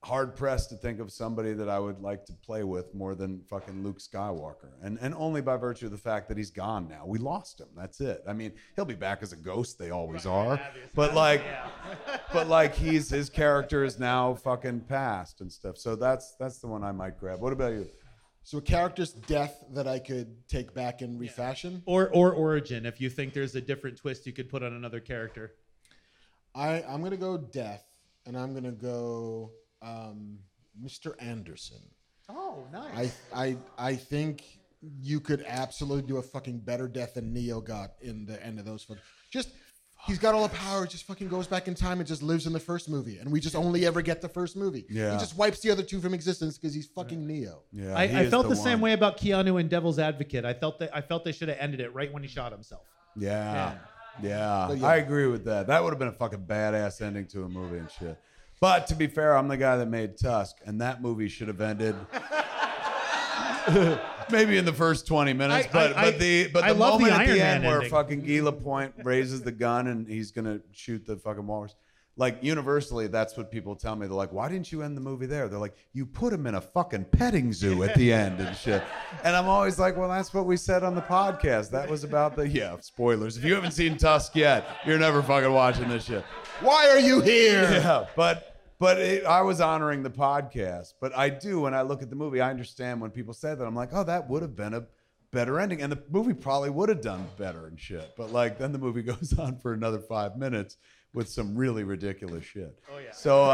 hard pressed to think of somebody that I would like to play with more than fucking Luke Skywalker. And only by virtue of the fact that he's gone now. We lost him. That's it. I mean, he'll be back as a ghost, they always are. But like his character is now fucking past and stuff. So that's the one I might grab. What about you? So a character's death that I could take back and refashion? Or origin, if you think there's a different twist you could put on another character. I'm going to go death, and I'm going to go Mr. Anderson. Oh, nice. I think you could absolutely do a fucking better death than Neo got in the end of those films. He's got all the power, just fucking goes back in time and just lives in the first movie. And we just only ever get the first movie. Yeah. He just wipes the other two from existence because he's fucking Neo. Yeah, I felt the same way about Keanu in Devil's Advocate. I felt they should have ended it right when he shot himself. Yeah. yeah. I agree with that. That would have been a fucking badass ending to a movie and shit. But to be fair, I'm the guy that made Tusk, and that movie should have ended maybe in the first 20 minutes. But the moment at the end where fucking Guy Lapointe raises the gun and he's gonna shoot the fucking walrus. Like, universally, that's what people tell me. They're like, why didn't you end the movie there? They're like, you put him in a fucking petting zoo at the end and shit. And I'm always like, well, that's what we said on the podcast. That was about spoilers. If you haven't seen Tusk yet, you're never fucking watching this shit. Why are you here? Yeah, but I was honoring the podcast. But I do, when I look at the movie, I understand when people say that. I'm like, oh, that would have been a better ending. And the movie probably would have done better and shit. But like, then the movie goes on for another 5 minutes with some really ridiculous shit. Oh, yeah. So,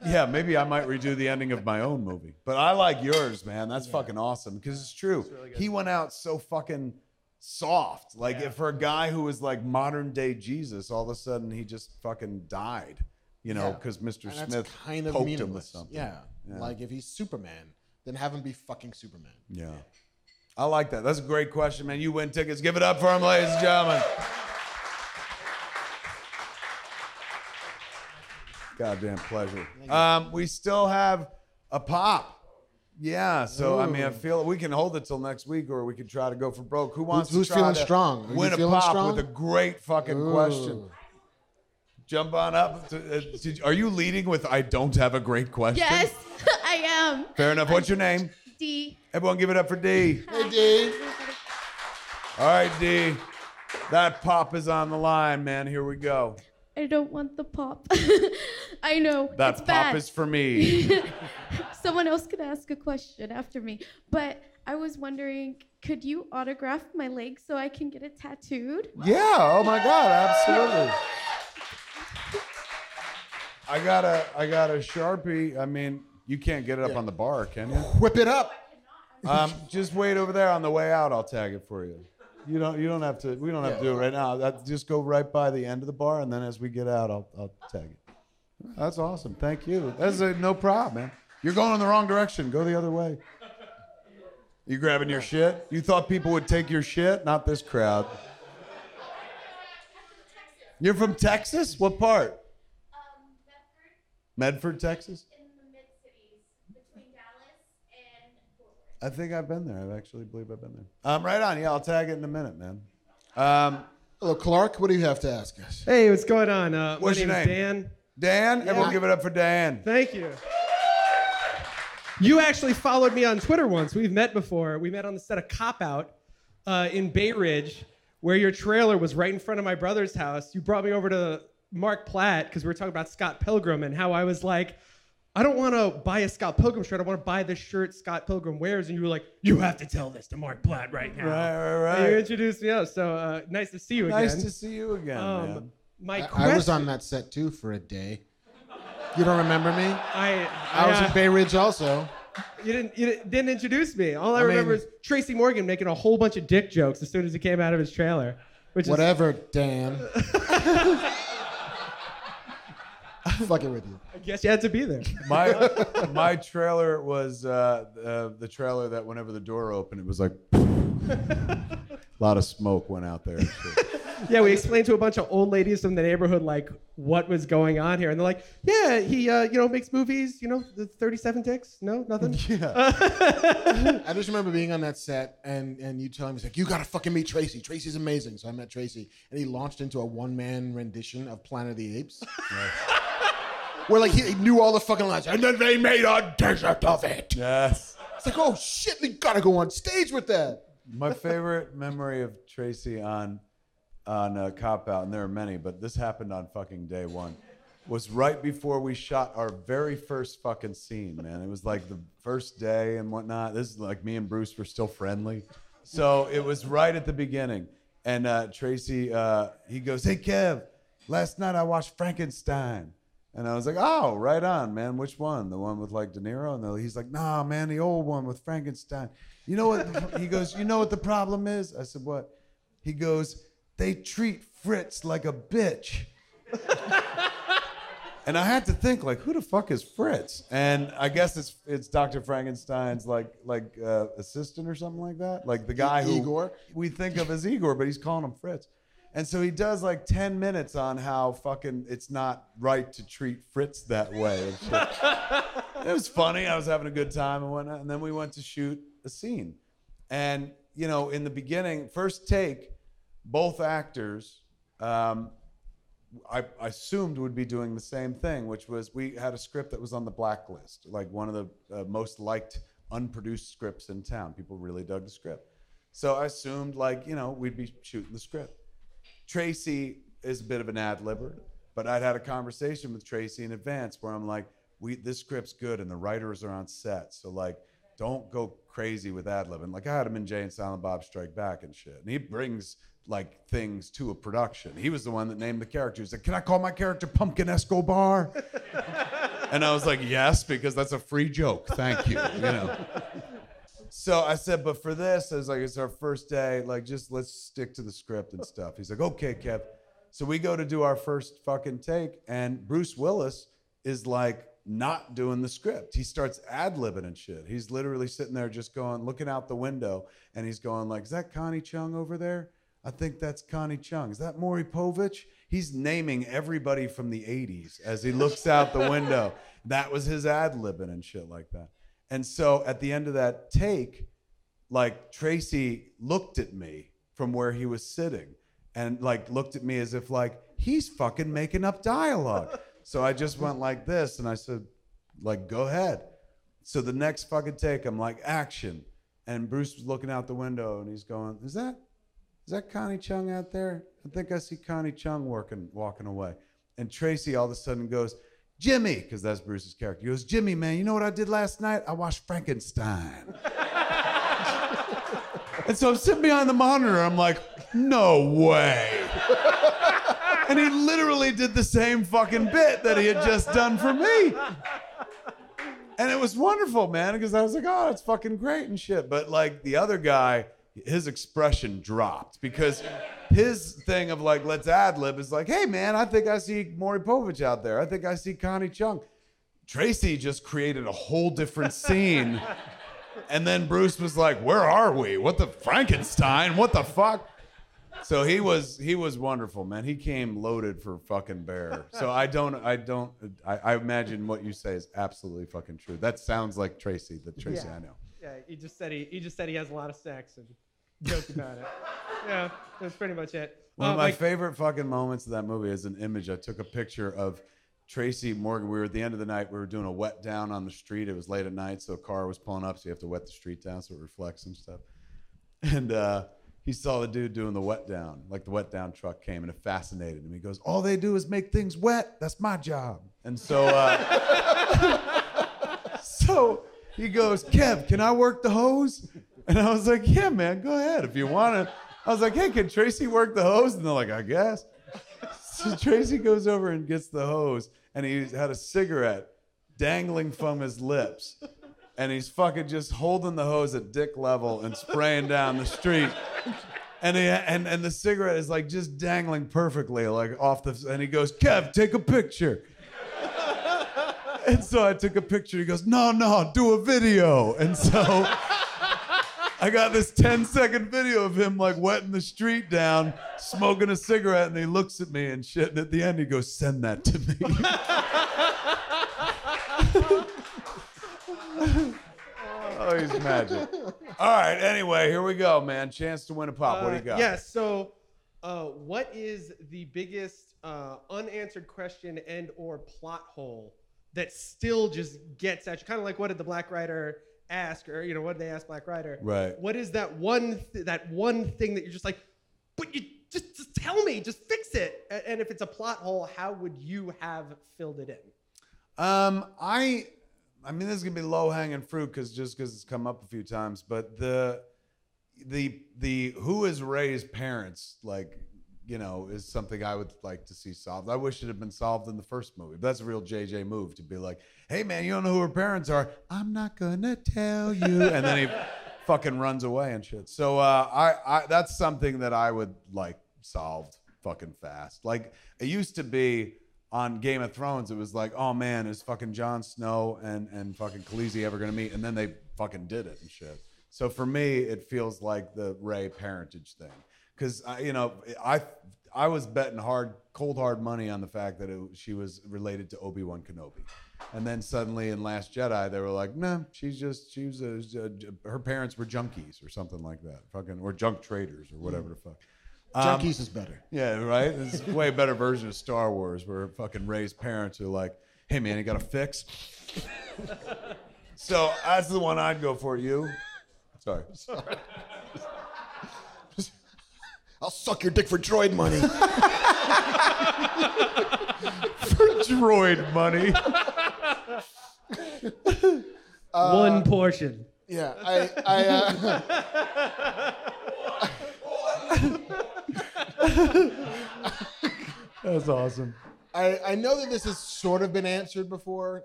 yeah, maybe I might redo the ending of my own movie. But I like yours, man. That's fucking awesome. Because it's true. Really, he went out so fucking soft. Like, if for a guy who was like modern day Jesus, all of a sudden he just fucking died. You know, because Mr. Smith kind of poked meaningless. him with something. Yeah. Like, if he's Superman, then have him be fucking Superman. Yeah. I like that. That's a great question, man. You win tickets. Give it up for him, ladies and gentlemen. Goddamn pleasure. We still have a pop. Yeah, so I mean, I feel we can hold it till next week, or we can try to go for broke. Who's to try feeling to strong? win a pop with a great fucking question? Jump on up. Are you leading with "I don't have a great question"? Yes, I am. Fair enough. What's your name? D. Everyone, give it up for D. Hey, D. All right, D. That pop is on the line, man. Here we go. I don't want the pop. I know. That it's pop bad. is for me. Someone else could ask a question after me. But I was wondering, could you autograph my leg so I can get it tattooed? Yeah. Oh my God. Absolutely. I got a Sharpie. I mean, you can't get it up on the bar, can you? Whip it up. Just wait over there on the way out. I'll tag it for you. You don't have to. We don't have to do it right now. Just go right by the end of the bar, and then as we get out, I'll tag it. That's awesome. Thank you. That's no problem, man. You're going in the wrong direction. Go the other way. You grabbing your shit? You thought people would take your shit? Not this crowd. You're from Texas? What part? Medford, Texas? In the mid-cities, between Dallas and Fort I think I've been there. I actually believe I've been there. Right on. Yeah, I'll tag it in a minute, man. Hello, Clark. What do you have to ask us? Hey, what's going on? What's my your name's name? Dan. Dan? Yeah. Everyone give it up for Dan. Thank you. You actually followed me on Twitter once. We've met before. We met on the set of Cop Out in Bay Ridge, where your trailer was right in front of my brother's house. You brought me over to Mark Platt because we were talking about Scott Pilgrim and how I was like, I don't want to buy a Scott Pilgrim shirt. I want to buy the shirt Scott Pilgrim wears. And you were like, you have to tell this to Mark Platt right now. Right. And you introduced me up. So nice to see you again. Nice to see you again, man. I was on that set too for a day. You don't remember me? I was in Bay Ridge also. You didn't introduce me. All I remember is Tracy Morgan making a whole bunch of dick jokes as soon as he came out of his trailer. Whatever, Dan. Fucking with you. I guess you had to be there. My trailer was the trailer that whenever the door opened, it was like a lot of smoke went out there. And shit. Yeah, we explained to a bunch of old ladies from the neighborhood like what was going on here, and they're like, "Yeah, he makes movies. The 37 dicks. No, nothing." Yeah. I just remember being on that set and you telling me, he's like, you gotta fucking meet Tracy. Tracy's amazing. So I met Tracy, and he launched into a one-man rendition of Planet of the Apes. Where like he knew all the fucking lines, and then they made a desert of it. Yes. It's like, oh shit, we gotta go on stage with that. My favorite memory of Tracy on Cop Out, and there are many, but this happened on fucking day one, was right before we shot our very first fucking scene, man. It was like the first day and whatnot. This is like me and Bruce were still friendly. So it was right at the beginning. And Tracy, he goes, "Hey, Kev, last night I watched Frankenstein." And I was like, "Oh, right on, man. Which one? The one with like De Niro?" And he's like, "Nah, man, the old one with Frankenstein." You know what? He goes, "You know what the problem is?" I said, "What?" He goes, "They treat Fritz like a bitch." And I had to think, like, who the fuck is Fritz? And I guess it's Dr. Frankenstein's like assistant or something like that. Like the guy who Igor? we think of as Igor, but he's calling him Fritz. And so he does like 10 minutes on how fucking it's not right to treat Fritz that way and shit. It was funny. I was having a good time and whatnot. And then we went to shoot a scene. And, in the beginning, first take, both actors, I assumed would be doing the same thing, which was we had a script that was on the blacklist, like one of the most liked unproduced scripts in town. People really dug the script. So I assumed we'd be shooting the script. Tracy is a bit of an ad-libber, but I'd had a conversation with Tracy in advance where I'm like, this script's good and the writers are on set, so like, don't go crazy with ad-libbing. Like I had him in Jay and Silent Bob Strike Back and shit, and he brings like things to a production. He was the one that named the character. He's like, "Can I call my character Pumpkin Escobar?" And I was like, "Yes, because that's a free joke. Thank you." So I said, "But for this, I was like, it's our first day. Like, just let's stick to the script and stuff." He's like, "Okay, Kev." So we go to do our first fucking take, and Bruce Willis is like not doing the script. He starts ad-libbing and shit. He's literally sitting there just going, looking out the window, and he's going like, "Is that Connie Chung over there? I think that's Connie Chung. Is that Maury Povich?" He's naming everybody from the 80s as he looks out the window. That was his ad-libbing and shit like that. And so at the end of that take, like Tracy looked at me from where he was sitting and like looked at me as if like, he's fucking making up dialogue. So I just went like this and I said, like, "Go ahead." So the next fucking take, I'm like, "Action." And Bruce was looking out the window and he's going, Is that Connie Chung out there? I think I see Connie Chung walking away." And Tracy all of a sudden goes, "Jimmy," because that's Bruce's character. He goes, "Jimmy, man, you know what I did last night? I watched Frankenstein." And so I'm sitting behind the monitor. I'm like, "No way." And he literally did the same fucking bit that he had just done for me. And it was wonderful, man, because I was like, "Oh, it's fucking great and shit." But like the other guy, his expression dropped because his thing of like, let's ad-lib is like, "Hey, man, I think I see Maury Povich out there. I think I see Connie Chung." Tracy just created a whole different scene. And then Bruce was like, "Where are we? What the Frankenstein? What the fuck?" So he was wonderful, man. He came loaded for fucking bear. So I imagine what you say is absolutely fucking true. That sounds like Tracy, I know. Yeah, he just said he has a lot of sex and joked about it. Yeah, that's pretty much it. One of my favorite fucking moments of that movie is an image. I took a picture of Tracy Morgan. We were at the end of the night. We were doing a wet down on the street. It was late at night, so a car was pulling up, so you have to wet the street down so it reflects and stuff. And he saw the dude doing the wet down. Like the wet down truck came, and it fascinated him. He goes, all they do is make things wet. That's my job. And so, so he goes, Kev, can I work the hose? And I was like, yeah, man, go ahead if you want to. I was like, hey, can Tracy work the hose? And they're like, I guess. So Tracy goes over and gets the hose, and he had a cigarette dangling from his lips. And he's fucking just holding the hose at dick level and spraying down the street. And the cigarette is like just dangling perfectly, like off the. And he goes, Kev, take a picture. And so I took a picture. He goes, no, do a video. And so I got this 10-second video of him like wetting the street down, smoking a cigarette, and he looks at me and shit. And at the end, he goes, send that to me. Oh, he's magic. All right, anyway, here we go, man. Chance to win a pop. What do you got? Yeah, so what is the biggest unanswered question and or plot hole that still just gets at you? Kind of like what did the Black Rider ask, or what did they ask Black Rider? Right. What is that one thing that you're just like, but you just tell me, just fix it. And if it's a plot hole, how would you have filled it in? I mean, this is gonna be low-hanging fruit because it's come up a few times. But the who is Ray's parents, like, is something I would like to see solved. I wish it had been solved in the first movie. But that's a real JJ move to be like, hey man, you don't know who her parents are. I'm not gonna tell you. And then he fucking runs away and shit. So I that's something that I would like solved fucking fast. Like it used to be. On Game of Thrones, it was like, oh man, is fucking Jon Snow and fucking Khaleesi ever gonna meet? And then they fucking did it and shit. So for me, it feels like the Rey parentage thing, because I was betting cold hard money on the fact that she was related to Obi-Wan Kenobi, and then suddenly in Last Jedi they were like, nah, her parents were junkies or something like that, fucking, or junk traders or whatever the fuck. Junkies is better. Yeah, right? It's a way better version of Star Wars where fucking Rey's parents are like, hey man, you got a fix? So that's the one I'd go for. You? Sorry. I'll suck your dick for droid money. For droid money. One portion. Yeah, That's awesome. I know that this has sort of been answered before.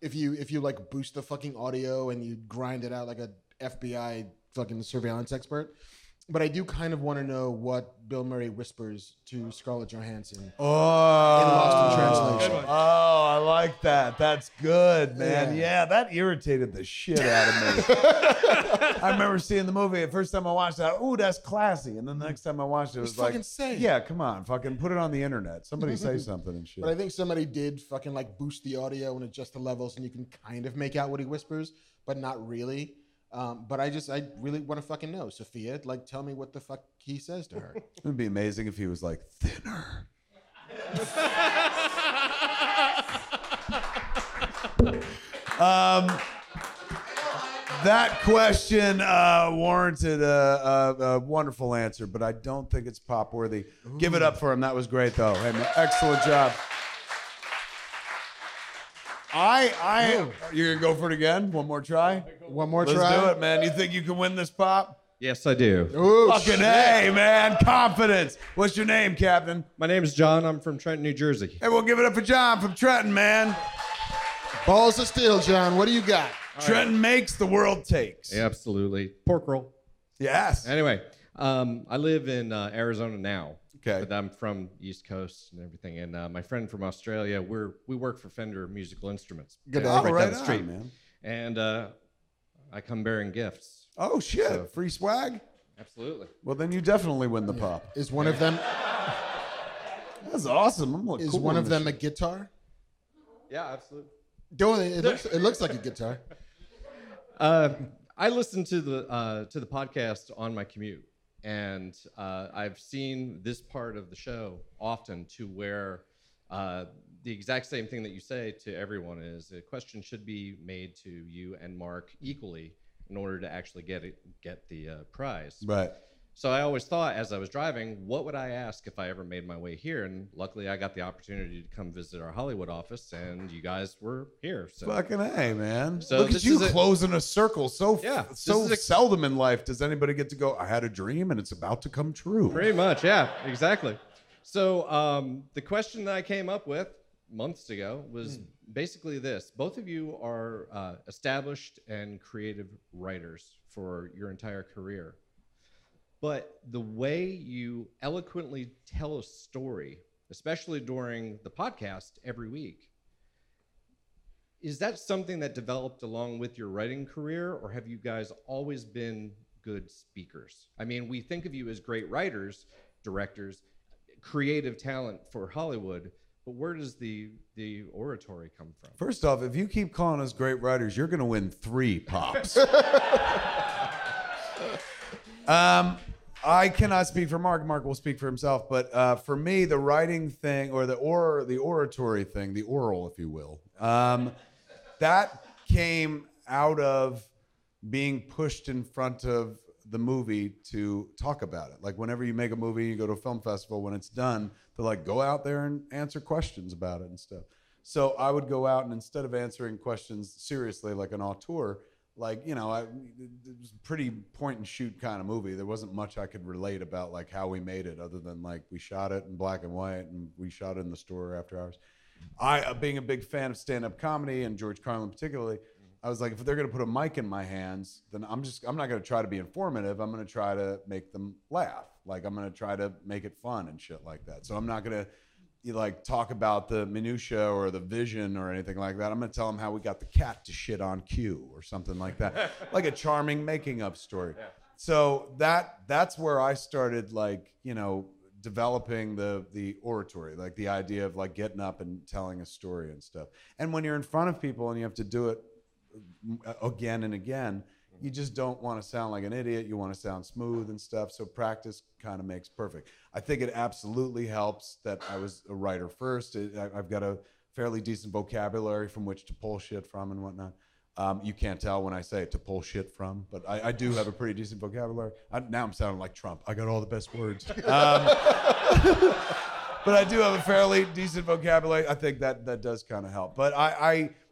If you like boost the fucking audio and you grind it out like a FBI fucking surveillance expert. But I do kind of want to know what Bill Murray whispers to Scarlett Johansson in Lost in Translation. Oh, I like that. That's good, man. Yeah, that irritated the shit out of me. I remember seeing the movie. The first time I watched it, ooh, that's classy. And then the next time I watched it, it was like, fucking say it. Yeah, come on, fucking put it on the internet. Somebody say something and shit. But I think somebody did fucking like boost the audio and adjust the levels, and you can kind of make out what he whispers, but not really. But I really want to fucking know. Sophia, like, tell me what the fuck he says to her. It would be amazing if he was like, thinner. That question warranted a wonderful answer, but I don't think it's pop worthy. Give it up for him. That was great, though. Hey, man, excellent job. You're gonna go for it again? One more try? One more Let's try? Let's do it, man. You think you can win this pop? Yes, I do. Ooh, fucking hey, man. Confidence. What's your name, Captain? My name is John. I'm from Trenton, New Jersey. Hey, we'll give it up for John from Trenton, man. Balls of steel, John. What do you got? Trenton makes, the world takes. Yeah, absolutely. Pork roll. Yes. Anyway, I live in Arizona now. Okay. But I'm from East Coast and everything. And my friend from Australia, we work for Fender Musical Instruments. Good. Oh, right down the on, street, man. And I come bearing gifts. Oh, shit. So- Free swag? Absolutely. Well, then you definitely win the pop. Is one of them That's awesome. I'm is cool one on of this them a shit. guitar? Yeah, absolutely. It looks like a guitar. I listen to the podcast on my commute, and I've seen this part of the show often to where the exact same thing that you say to everyone is a question should be made to you and Mark equally in order to actually get the prize. Right. So I always thought, as I was driving, what would I ask if I ever made my way here? And luckily, I got the opportunity to come visit our Hollywood office, and you guys were here. So. Fucking A, man. So Look at this you is closing a circle. So this is a- seldom in life does anybody get to go, I had a dream and it's about to come true. Pretty much, yeah, exactly. So the question that I came up with months ago was basically this. Both of you are established and creative writers for your entire career. But the way you eloquently tell a story, especially during the podcast every week, is that something that developed along with your writing career, or have you guys always been good speakers? I mean, we think of you as great writers, directors, creative talent for Hollywood, but where does the oratory come from? First off, if you keep calling us great writers, you're going to win 3 pops. I cannot speak for Mark. Mark will speak for himself. But for me, the writing thing, or the oratory thing, the oral, if you will, that came out of being pushed in front of the movie to talk about it. Like whenever you make a movie, you go to a film festival, when it's done, they're like, go out there and answer questions about it and stuff. So I would go out and instead of answering questions seriously like an auteur, like, you know, it was a pretty point and shoot kind of movie. There wasn't much I could relate about like how we made it other than like we shot it in black and white and we shot it in the store after hours. I, being a big fan of stand-up comedy and George Carlin particularly, I was like, if they're going to put a mic in my hands, then I'm not going to try to be informative. I'm going to try to make them laugh. Like I'm going to try to make it fun and shit like that. So I'm not going to like talk about the minutia or the vision or anything like that. I'm going to tell them how we got the cat to shit on cue or something like that. Like a charming making up story. Yeah. So that's where I started, like, you know, developing the oratory, like the idea of like getting up and telling a story and stuff. And when you're in front of people and you have to do it again and again, you just don't want to sound like an idiot. You want to sound smooth and stuff. So practice kind of makes perfect. I think it absolutely helps that I was a writer first. I've got a fairly decent vocabulary from which to pull shit from and whatnot. You can't tell when I say to pull shit from, but I do have a pretty decent vocabulary. Now I'm sounding like Trump. I got all the best words. But I do have a fairly decent vocabulary. I think that does kind of help. But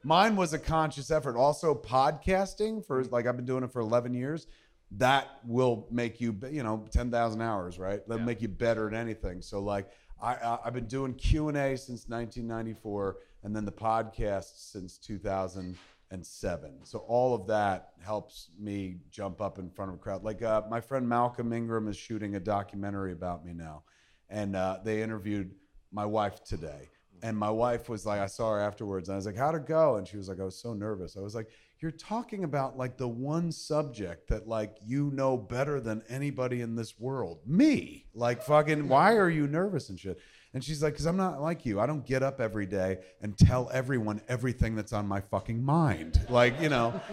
mine was a conscious effort. Also, podcasting, for like I've been doing it for 11 years. That will make you, 10,000 hours, right? That'll make you better at anything. So like I've been doing Q&A since 1994, and then the podcast since 2007. So all of that helps me jump up in front of a crowd. Like my friend Malcolm Ingram is shooting a documentary about me now. And they interviewed my wife today. And my wife was like, I saw her afterwards, and I was like, how'd it go? And she was like, I was so nervous. I was like, you're talking about like the one subject that like you know better than anybody in this world. Me. Like fucking, why are you nervous and shit? And she's like, because I'm not like you. I don't get up every day and tell everyone everything that's on my fucking mind. Like,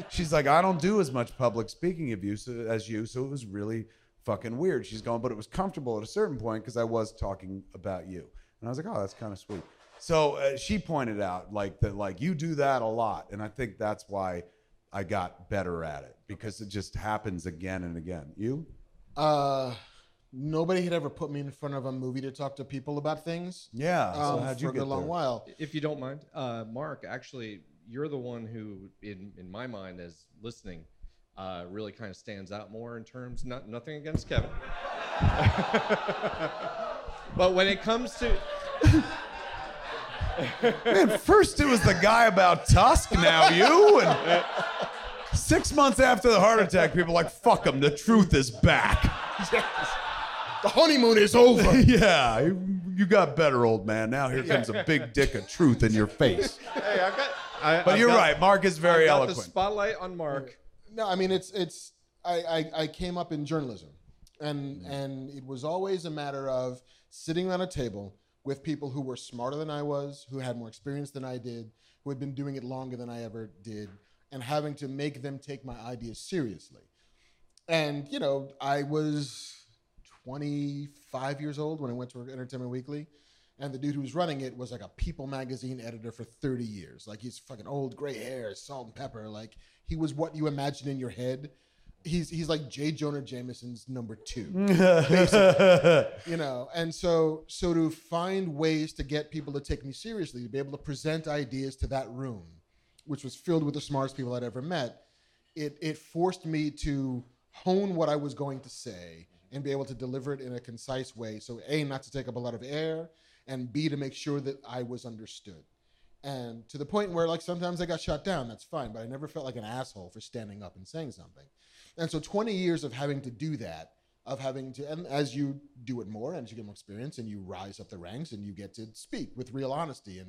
she's like, I don't do as much public speaking as you, so it was really fucking weird. She's going, but it was comfortable at a certain point because I was talking about you. And I was like, oh, that's kind of sweet. So she pointed out that you do that a lot. And I think that's why I got better at it, because it just happens again and again. You? Nobody had ever put me in front of a movie to talk to people about things. Yeah. So how'd you for get a long there? while. If you don't mind, Mark, actually, you're the one who, in my mind, as listening, really kind of stands out more in terms, nothing against Kevin. But when it comes to... Man, first it was the guy about Tusk, now you. And 6 months after the heart attack, people are like, fuck him, the truth is back. The honeymoon is over. Yeah, you got better, old man. Now here comes a big dick of truth in your face. Hey, But you're right, Mark is very eloquent. The spotlight on Mark. No, I mean I came up in journalism, and it was always a matter of sitting around a table with people who were smarter than I was, who had more experience than I did, who had been doing it longer than I ever did, and having to make them take my ideas seriously. And, you know, I was 25 years old when I went to Entertainment Weekly. And the dude who was running it was like a People magazine editor for 30 years. Like, he's fucking old, gray hair, salt and pepper. Like, he was what you imagine in your head. He's like J. Jonah Jameson's number 2, basically. You know, and so to find ways to get people to take me seriously, to be able to present ideas to that room, which was filled with the smartest people I'd ever met, it forced me to hone what I was going to say and be able to deliver it in a concise way. So A, not to take up a lot of air, and B, to make sure that I was understood. And to the point where, like, sometimes I got shot down, that's fine, but I never felt like an asshole for standing up and saying something. And so 20 years of having to do that, of having to, and as you do it more, and as you get more experience, and you rise up the ranks, and you get to speak with real honesty,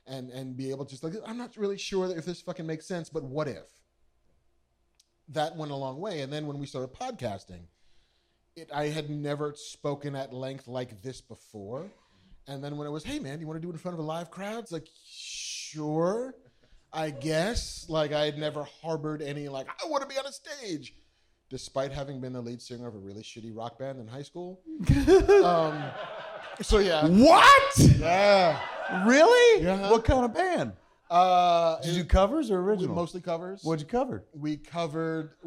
and be able to just, like, I'm not really sure if this fucking makes sense, but what if? That went a long way. And then when we started podcasting, I had never spoken at length like this before. And then when it was, hey man, you want to do it in front of a live crowd? It's like, sure, I guess. Like, I had never harbored any, like, I want to be on a stage, despite having been the lead singer of a really shitty rock band in high school. So yeah. What? Yeah. Really? Yeah. What kind of band? Did you do covers or original? Mostly covers. What'd you cover? We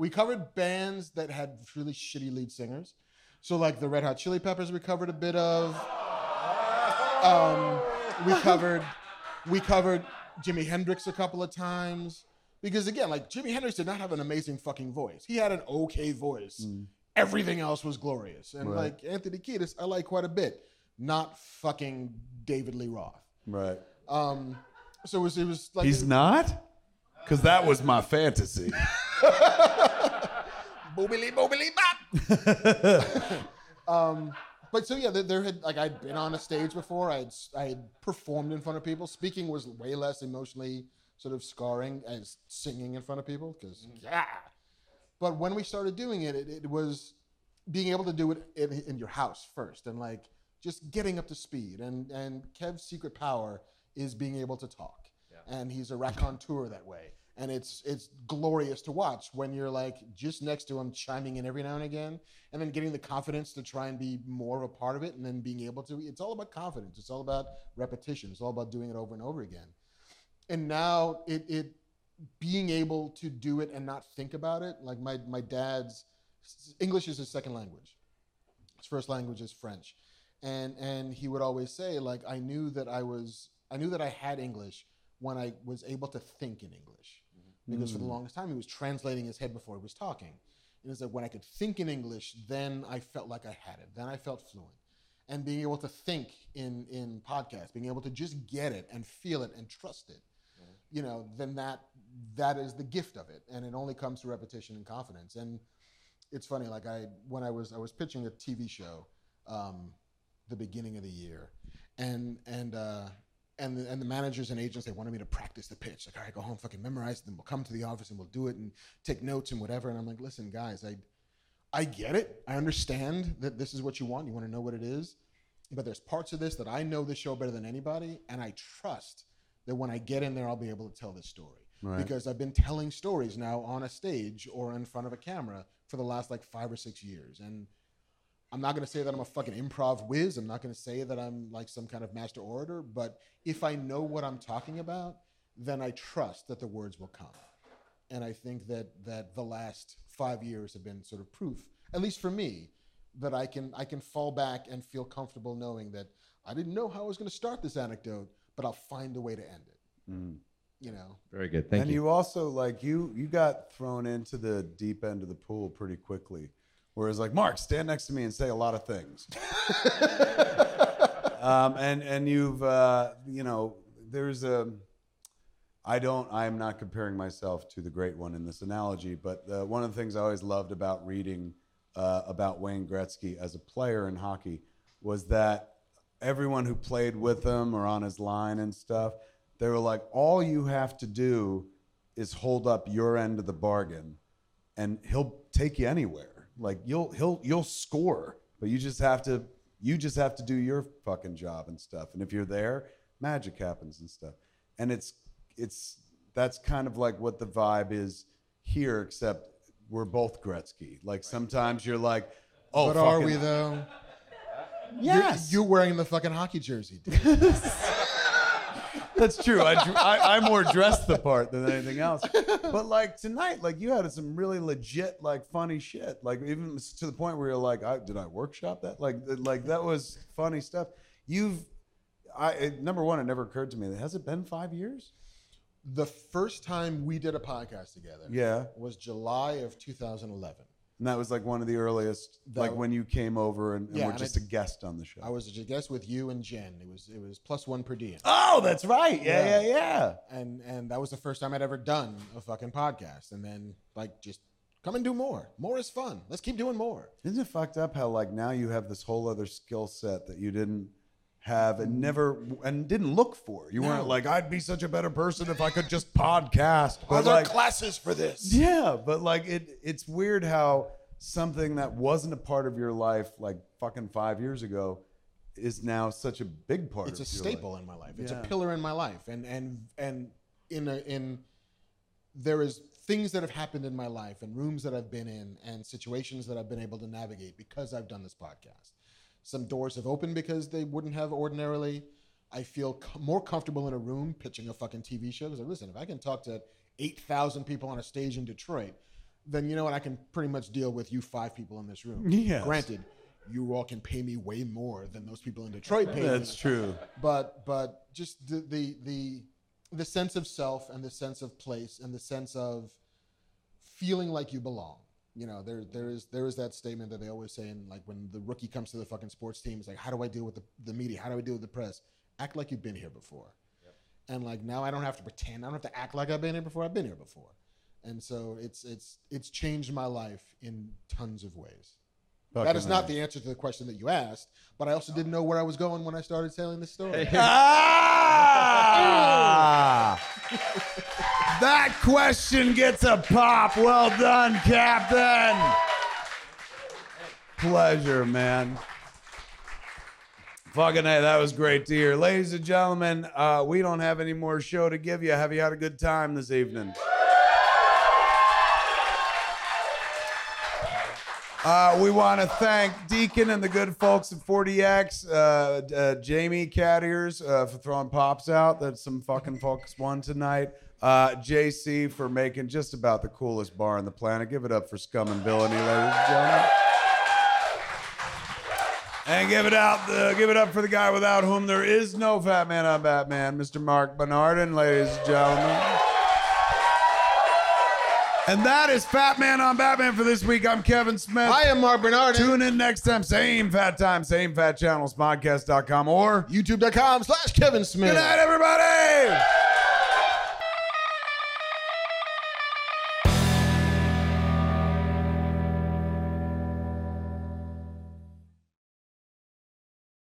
covered bands that had really shitty lead singers. So like the Red Hot Chili Peppers, we covered a bit of. We covered Jimi Hendrix a couple of times, because again, like, Jimi Hendrix did not have an amazing fucking voice. He had an okay voice. Everything else was glorious. And Right. like Anthony Kiedis, I like quite a bit. Not fucking David Lee Roth. Right. So it was like, He's not? Because that was my fantasy. boobily boobily bop. But so yeah, there had, like, I'd been on a stage before. I had performed in front of people. Speaking was way less emotionally sort of scarring as singing in front of people, because yeah. But when we started doing it, it was being able to do it in your house first, and like just getting up to speed. And Kev's secret power is being able to talk, and he's a raconteur that way. And it's glorious to watch when you're like just next to him, chiming in every now and again, and then getting the confidence to try and be more of a part of it, and then being able to. It's all about confidence. It's all about repetition. It's all about doing it over and over again. And now it being able to do it and not think about it. Like my dad's English is his second language. His first language is French, and he would always say, like, I knew that I had English when I was able to think in English. Because for the longest time, he was translating his head before he was talking. And it's like, when I could think in English, then I felt like I had it. Then I felt fluent. And being able to think in podcasts, being able to just get it and feel it and trust it, you know, then that is the gift of it. And it only comes through repetition and confidence. And it's funny, like when I was pitching a TV show, the beginning of the year, and the managers and agents, they wanted me to practice the pitch. Like, all right, go home, fucking memorize it, then we'll come to the office and we'll do it and take notes and whatever. And I'm like, listen, guys, I get it. I understand that this is what you want. You want to know what it is. But there's parts of this that I know this show better than anybody, and I trust that when I get in there, I'll be able to tell this story. Right. Because I've been telling stories now on a stage or in front of a camera for the last like 5 or 6 years. And I'm not going to say that I'm a fucking improv whiz. I'm not going to say that I'm like some kind of master orator. But if I know what I'm talking about, then I trust that the words will come. And I think that the last 5 years have been sort of proof, at least for me, that I can fall back and feel comfortable knowing that I didn't know how I was going to start this anecdote, but I'll find a way to end it. You know. Very good. Thank and you. you also, like, you got thrown into the deep end of the pool pretty quickly. Whereas, like, Mark, stand next to me and say a lot of things. And you've, you know, there's I'm not comparing myself to the great one in this analogy, but one of the things I always loved about reading about Wayne Gretzky as a player in hockey was that everyone who played with him or on his line and stuff, they were like, all you have to do is hold up your end of the bargain and he'll take you anywhere. Like you'll score, but you just have to do your fucking job and stuff. And if you're there, magic happens and stuff. And that's kind of like what the vibe is here, except we're both Gretzky. Like sometimes you're like, oh, but are we though? Yes. You're wearing the fucking hockey jersey, dude. That's true. I more dressed the part than anything else. But like tonight, like you had some really legit, like funny shit. Like even to the point where you're like, did I workshop that? Like that was funny stuff. Number one, it never occurred to me. Has it been 5 years? The first time we did a podcast together was July of 2011. And that was like one of the earliest, when you came over and were just a guest on the show. I was a guest with you and Jen. It was +1 per diem. Oh, that's right. Yeah. And that was the first time I'd ever done a fucking podcast. And then like just come and do more. More is fun. Let's keep doing more. Isn't it fucked up how like now you have this whole other skill set that you didn't have and didn't look for? You weren't like, I'd be such a better person if I could just podcast. But there are classes for this. Yeah, but like it's weird how something that wasn't a part of your life like fucking 5 years ago is now such a big part. It's a staple in my life. It's a pillar in my life. And there is things that have happened in my life and rooms that I've been in and situations that I've been able to navigate because I've done this podcast. Some doors have opened because they wouldn't have ordinarily. I feel more comfortable in a room pitching a fucking TV show. Because listen, if I can talk to 8,000 people on a stage in Detroit, then you know what? I can pretty much deal with you 5 people in this room. Yes. Granted, you all can pay me way more than those people in Detroit pay me. That's true. But just the sense of self and the sense of place and the sense of feeling like you belong. You know, there is that statement that they always say in like when the rookie comes to the fucking sports team, it's like, how do I deal with the media? How do I deal with the press? Act like you've been here before. Yep. And like now I don't have to pretend. I don't have to act like I've been here before. I've been here before. And so it's changed my life in tons of ways. That is not the answer to the question that you asked, but I also didn't know where I was going when I started telling this story. That question gets a pop. Well done, Captain. Pleasure, man. Fucking hey, that was great to hear. Ladies and gentlemen, we don't have any more show to give you. Have you had a good time this evening? We want to thank Deacon and the good folks at 40X, Jamie Cattiers for throwing pops out that some fucking folks won tonight. JC for making just about the coolest bar on the planet. Give it up for Scum and Villainy, ladies and gentlemen. And give it up for the guy without whom there is no Fat Man on Batman, Mr. Mark Bernardin, ladies and gentlemen. And that is Fat Man on Batman for this week. I'm Kevin Smith. I am Mark Bernardin. Tune in next time. Same fat time, same fat channels, podcast.com or youtube.com/Kevin Smith. Good night, everybody.